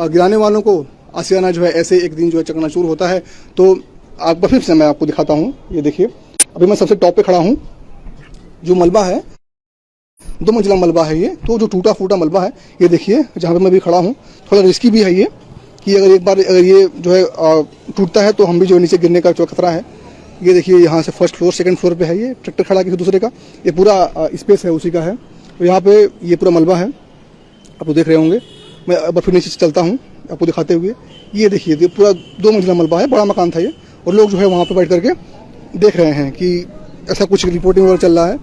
A: गिराने वालों को आशियाना जो है ऐसे एक दिन जो है चकनाचूर होता है। तो आप फिर से मैं आपको दिखाता हूँ, ये देखिए अभी मैं सबसे टॉप पे खड़ा हूँ। जो मलबा है 2 मंजिला मलबा है ये, तो जो टूटा फूटा मलबा है ये देखिए जहाँ पे मैं भी खड़ा हूँ। थोड़ा रिस्की भी है ये कि अगर ये जो है टूटता है तो हम भी जो नीचे गिरने का जो खतरा है। ये देखिए यहाँ से 1st फ्लोर 2nd फ्लोर पे है ये ट्रैक्टर खड़ा किसी दूसरे का, ये पूरा स्पेस है उसी का है। तो यहाँ पे ये पूरा मलबा है, आप तो देख रहे होंगे। मैं अब फिर नीचे चलता हूँ आपको दिखाते हुए। ये देखिए ये पूरा 2 मंजिला मलबा है, बड़ा मकान था ये, और लोग जो है वहाँ पर बैठ करके देख रहे हैं कि ऐसा कुछ रिपोर्टिंग वगैरह चल रहा है।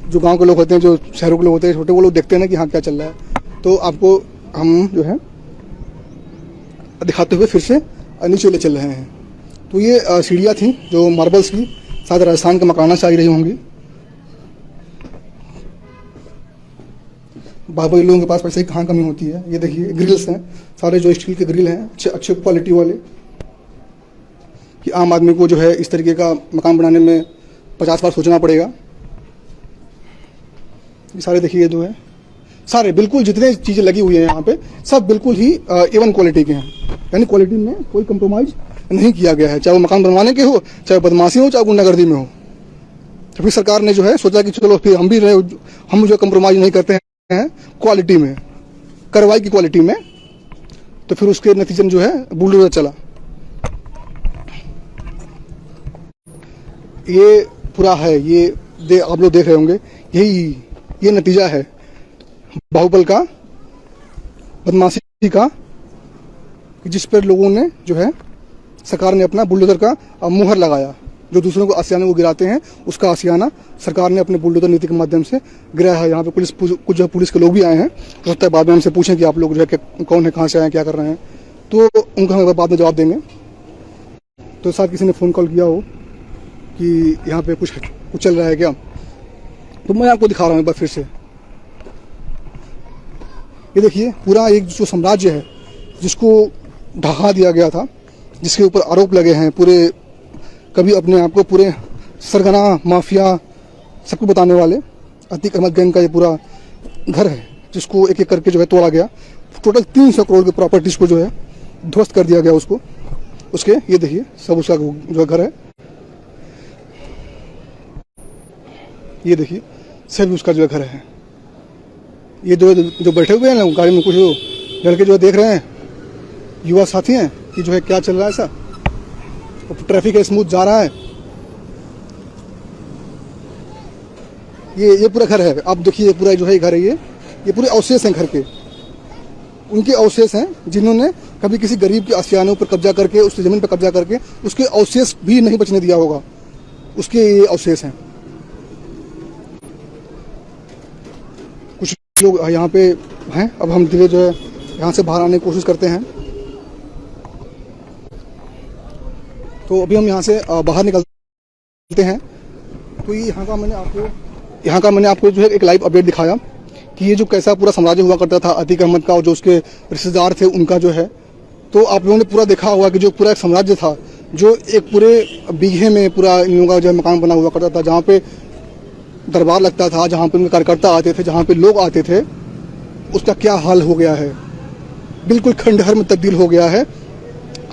A: जो गांव के लोग होते हैं, जो शहरों के लोग होते हैं छोटे, वो लोग देखते हैं ना कि हाँ क्या चल रहा है। तो आपको हम जो है दिखाते हुए फिर से नीचे ले चल रहे हैं। तो ये सीढ़ियाँ थी जो मार्बल्स की, शायद राजस्थान के मकाना से आई रही होंगी। बाबा लोगों के पास पैसे की कहाँ कमी होती है। ये देखिए ग्रिल्स हैं, सारे जो स्टील के ग्रिल हैं अच्छे क्वालिटी वाले, कि आम आदमी को जो है इस तरीके का मकान बनाने में 50 बार सोचना पड़ेगा। ये सारे देखिए ये जो है सारे बिल्कुल जितने चीज़ें लगी हुई हैं यहाँ पे सब बिल्कुल ही A1 क्वालिटी के हैं, यानी क्वालिटी में कोई कंप्रोमाइज़ नहीं किया गया है, चाहे वो मकान बनवाने के हो, चाहे बदमाशी हो, चाहे गुंडागर्दी में हो। तो फिर सरकार ने जो है सोचा कि चलो फिर हम जो कंप्रोमाइज़ नहीं करते हैं क्वालिटी में, कार्रवाई की क्वालिटी में। तो फिर उसके नतीजन जो है बुलडोजर चला। ये पूरा है, ये आप लोग देख रहे होंगे, ये नतीजा है बाहुबल का, बदमाशी का, कि जिस पर लोगों ने जो है सरकार ने अपना बुलडोजर का मुहर लगाया। जो दूसरों को आशियाने को गिराते हैं उसका आशियाना सरकार ने अपने बुलडोजर नीति के माध्यम से गिराया है। यहाँ पे कुछ जो पुलिस के लोग भी आए हैं, हो सकता है बाद में हमसे पूछें कि आप लोग जो है कौन है, कहाँ से आए हैं, क्या कर रहे हैं, तो उनको हम बाद में जवाब देंगे। तो शायद किसी ने फ़ोन कॉल किया हो कि यहाँ पे कुछ चल रहा है क्या, तो मैं आपको दिखा रहा हूँ एक बार फिर से। ये देखिए पूरा एक जो साम्राज्य है जिसको ढहा दिया गया था, जिसके ऊपर आरोप लगे हैं, पूरे कभी अपने आप को पूरे सरगना माफिया सबको बताने वाले अतीक अहमद गैंग का ये पूरा घर है, जिसको एक एक करके जो है तोड़ा गया। टोटल 300 करोड़ की प्रॉपर्टीज को जो है ध्वस्त कर दिया गया उसको। उसके ये देखिए सब उसका जो घर है, ये देखिए सब उसका जो घर है। ये जो बैठे हुए हैं ना गाड़ी में, कुछ लड़के जो देख रहे हैं, युवा साथी हैं कि जो है क्या चल रहा है ऐसा, ट्रैफिक है स्मूथ जा रहा है। ये पूरा घर है, आप देखिए पूरा जो है घर है, ये पूरे अवशेष हैं घर के, उनके अवशेष हैं जिन्होंने कभी किसी गरीब के आशियानों पर कब्जा करके, उस जमीन पर कब्जा करके उसके अवशेष भी नहीं बचने दिया होगा, उसके ये अवशेष हैं। कुछ लोग यहाँ पे हैं, अब हम धीरे जो है यहाँ से बाहर आने की कोशिश करते हैं। तो अभी हम यहाँ से बाहर निकलते हैं। तो ये यहाँ का मैंने आपको जो है एक लाइव अपडेट दिखाया कि ये जो कैसा पूरा साम्राज्य हुआ करता था अतीक अहमद का, और जो उसके रिश्तेदार थे उनका जो है। तो आप लोगों ने पूरा देखा होगा कि जो पूरा एक साम्राज्य था, जो एक पूरे बीघे में पूरा इन लोगों का जो है मकान बना हुआ करता था, जहाँ पे दरबार लगता था, जहाँ पे उनके कार्यकर्ता आते थे, जहाँ पे लोग आते थे, उसका क्या हाल हो गया है, बिल्कुल खंडहर में तब्दील हो गया है।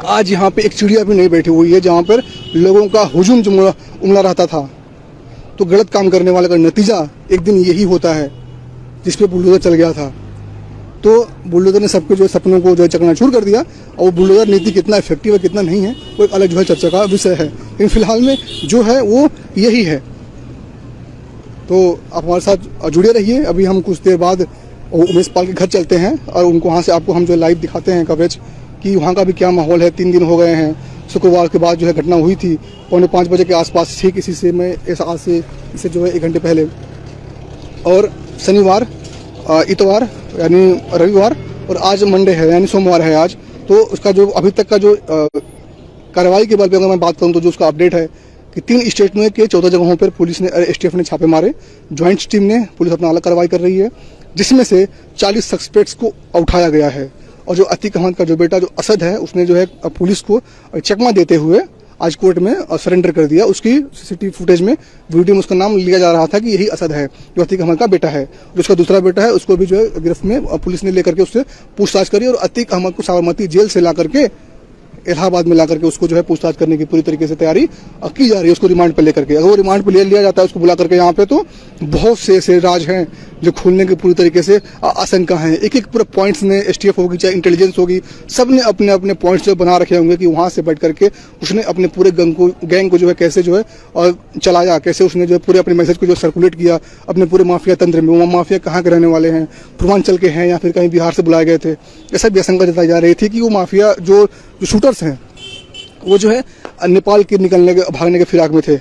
A: आज यहाँ पे एक चिड़िया भी नहीं बैठी हुई है, जहाँ पर लोगों का हुजूम उमड़ा रहता था। तो गलत काम करने वाले का नतीजा एक दिन यही होता है, जिस पे बुलडोजर चल गया था। तो बुलडोजर ने सबके जो सपनों को जो है चकनाचूर कर दिया, और बुलडोजर नीति कितना इफेक्टिव है कितना नहीं है वो एक अलग जो है चर्चा का विषय है, लेकिन फिलहाल में जो है वो यही है। तो आप हमारे साथ जुड़े रहिए। अभी हम कुछ देर बाद उमेश पाल के घर चलते हैं और उनको वहाँ से आपको हम जो लाइव दिखाते हैं कवरेज कि वहाँ का भी क्या माहौल है। 3 दिन हो गए हैं, शुक्रवार के बाद जो है घटना हुई थी 4:45 बजे के आसपास, ठीक इसी से मैं आज से इससे जो है 1 घंटे पहले, और शनिवार, इतवार यानी रविवार, और आज मंडे है यानी सोमवार है आज। तो उसका जो अभी तक का जो कार्रवाई के बल पर अगर मैं बात करूँ तो जो उसका अपडेट है कि 3 स्टेट में के 14 जगहों पर पुलिस ने, एसटीएफ ने छापे मारे। ज्वाइंट टीम ने, पुलिस अपना अलग कार्रवाई कर रही है, जिसमें से 40 सस्पेक्ट्स को उठाया गया है। और जो अतीक अहमद का जो बेटा जो असद है, उसने जो है पुलिस को चकमा देते हुए आज कोर्ट में सरेंडर कर दिया। उसकी सीसीटीवी फुटेज में वीडियो में उसका नाम लिया जा रहा था कि यही असद है जो अतीक अहमद का बेटा है। जो उसका दूसरा बेटा है उसको भी जो है गिरफ्त में पुलिस ने लेकर के उससे पूछताछ करी, और अतीक अहमद को साबरमती जेल से ला करके इलाहाबाद में ला करके उसको जो है पूछताछ करने की पूरी तरीके से तैयारी की जा रही है, उसको रिमांड पर लेकर के। अगर वो रिमांड पर ले लिया जाता है उसको बुला करके यहाँ पे, तो बहुत से ऐसे राज हैं जो खुलने के पूरी तरीके से आशंका है। एक एक पूरे पॉइंट्स ने, एसटीएफ होगी चाहे इंटेलिजेंस होगी, सब ने अपने अपने पॉइंट्स जो बना रखे होंगे कि वहाँ से बैठ करके उसने अपने पूरे गैंग को जो है कैसे जो है और चलाया, कैसे उसने जो है पूरे अपने मैसेज को जो सर्कुलेट किया अपने पूरे माफिया तंत्र में। वो माफिया कहाँ के रहने वाले हैं, पूर्वांचल के हैं या फिर कहीं बिहार से बुलाए गए थे, ऐसा भी आशंका जताई जा रही थी कि वो माफिया जो शूटर्स हैं वो जो है नेपाल के भागने के फिराक में थे।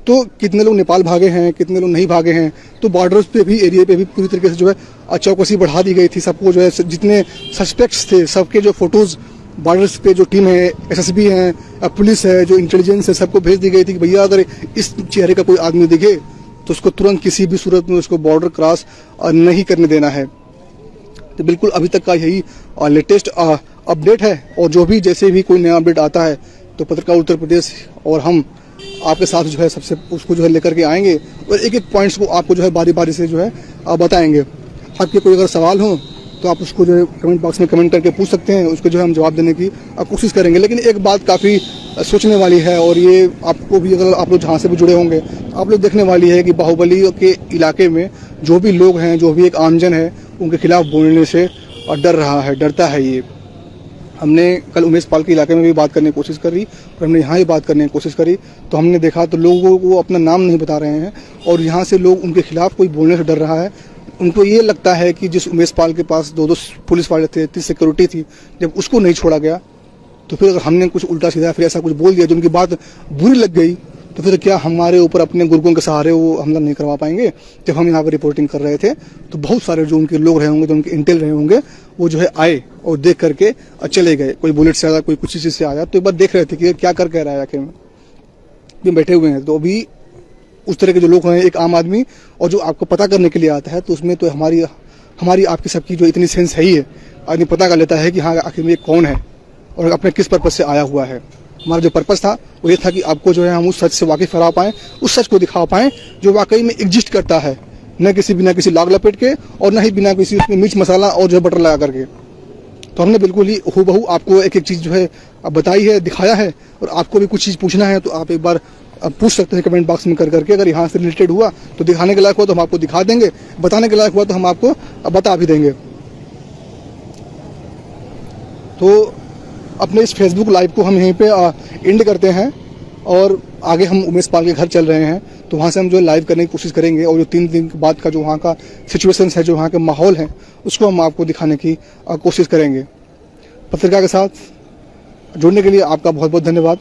A: तो कितने लोग नेपाल भागे हैं, कितने लोग नहीं भागे हैं। तो बॉर्डर्स पे भी, एरिया पे भी पूरी तरीके से जो है चौकसी बढ़ा दी गई थी। सबको जो है जितने सस्पेक्ट्स थे सबके जो फोटोज बॉर्डर्स पे जो टीम है, एसएसबी है, पुलिस है, जो इंटेलिजेंस है, सबको भेज दी गई थी कि भैया अगर इस चेहरे का कोई आदमी दिखे तो उसको तुरंत किसी भी सूरत में उसको बॉर्डर क्रॉस नहीं करने देना है। तो बिल्कुल अभी तक का यही लेटेस्ट अपडेट है, और जो भी जैसे भी कोई नया अपडेट आता है तो पत्रकार उत्तर प्रदेश और हम आपके साथ जो है सबसे उसको जो है लेकर के आएंगे, और एक एक पॉइंट्स को आपको जो है बारी बारी से जो है बताएंगे। आपके कोई अगर सवाल हो तो आप उसको जो है कमेंट बॉक्स में कमेंट करके पूछ सकते हैं, उसको जो है हम जवाब देने की कोशिश करेंगे। लेकिन एक बात काफ़ी सोचने वाली है, और ये आपको भी, अगर आप लोग जहाँ से भी जुड़े होंगे, आप लोग देखने वाली है कि बाहुबली के इलाके में जो भी लोग हैं, जो भी एक आमजन है, उनके खिलाफ बोलने से डर रहा है, डरता है। ये हमने कल उमेश पाल के इलाके में भी बात करने की कोशिश करी, और हमने यहाँ भी बात करने की कोशिश करी, तो हमने देखा तो लोगों को अपना नाम नहीं बता रहे हैं, और यहाँ से लोग उनके खिलाफ कोई बोलने से डर रहा है। उनको ये लगता है कि जिस उमेश पाल के पास 2 पुलिस वाले थे, इतनी सिक्योरिटी थी, जब उसको नहीं छोड़ा गया तो फिर अगर हमने कुछ उल्टा सीधा फिर ऐसा कुछ बोल दिया जो उनकी बात बुरी लग गई, तो फिर क्या हमारे ऊपर अपने गुर्गों के सहारे वो हमला नहीं करवा पाएंगे। जब हम यहाँ पर रिपोर्टिंग कर रहे थे तो बहुत सारे जो उनके लोग रहे होंगे, जो उनके इंटेल रहे होंगे, वो जो है आए और देख करके चले गए। कोई बुलेट से आया, कोई कुछ चीज़ से आया, तो एक बार देख रहे थे कि क्या कर कह रहा है आखिर में। भी बैठे हुए हैं तो अभी उस तरह के जो लोग हैं, एक आम आदमी और जो आपको पता करने के लिए आता है, तो उसमें तो हमारी आपकी सबकी जो इतनी सेंस है ही है, आदमी पता कर लेता है कि हाँ आखिर में ये कौन है और अपने किस पर्पज से आया हुआ है। हमारा जो पर्पस था वो ये था कि आपको जो है हम उस सच से वाकिफ करा पाएँ, उस सच को दिखा पाएँ जो वाकई में एग्जिस्ट करता है, न किसी बिना किसी लाग लपेट के और न ही बिना किसी उसमें मिर्च मसाला और जो है बटर लगा करके। तो हमने बिल्कुल ही हूबहू आपको एक एक चीज़ जो है बताई है, दिखाया है। और आपको भी कुछ चीज़ पूछना है तो आप एक बार पूछ सकते हैं कमेंट बॉक्स में कर करके। अगर यहाँ से रिलेटेड हुआ तो दिखाने के लायक हुआ तो हम आपको दिखा देंगे, बताने के लायक हुआ तो हम आपको बता भी देंगे। तो अपने इस फेसबुक लाइव को हम यहीं पे एंड करते हैं और आगे हम उमेश पाल के घर चल रहे हैं, तो वहाँ से हम जो लाइव करने की कोशिश करेंगे और जो 3 दिन के बाद का जो वहाँ का सिचुएशन है, जो वहाँ का माहौल है, उसको हम आपको दिखाने की कोशिश करेंगे। पत्रिका के साथ जुड़ने के लिए आपका बहुत बहुत धन्यवाद।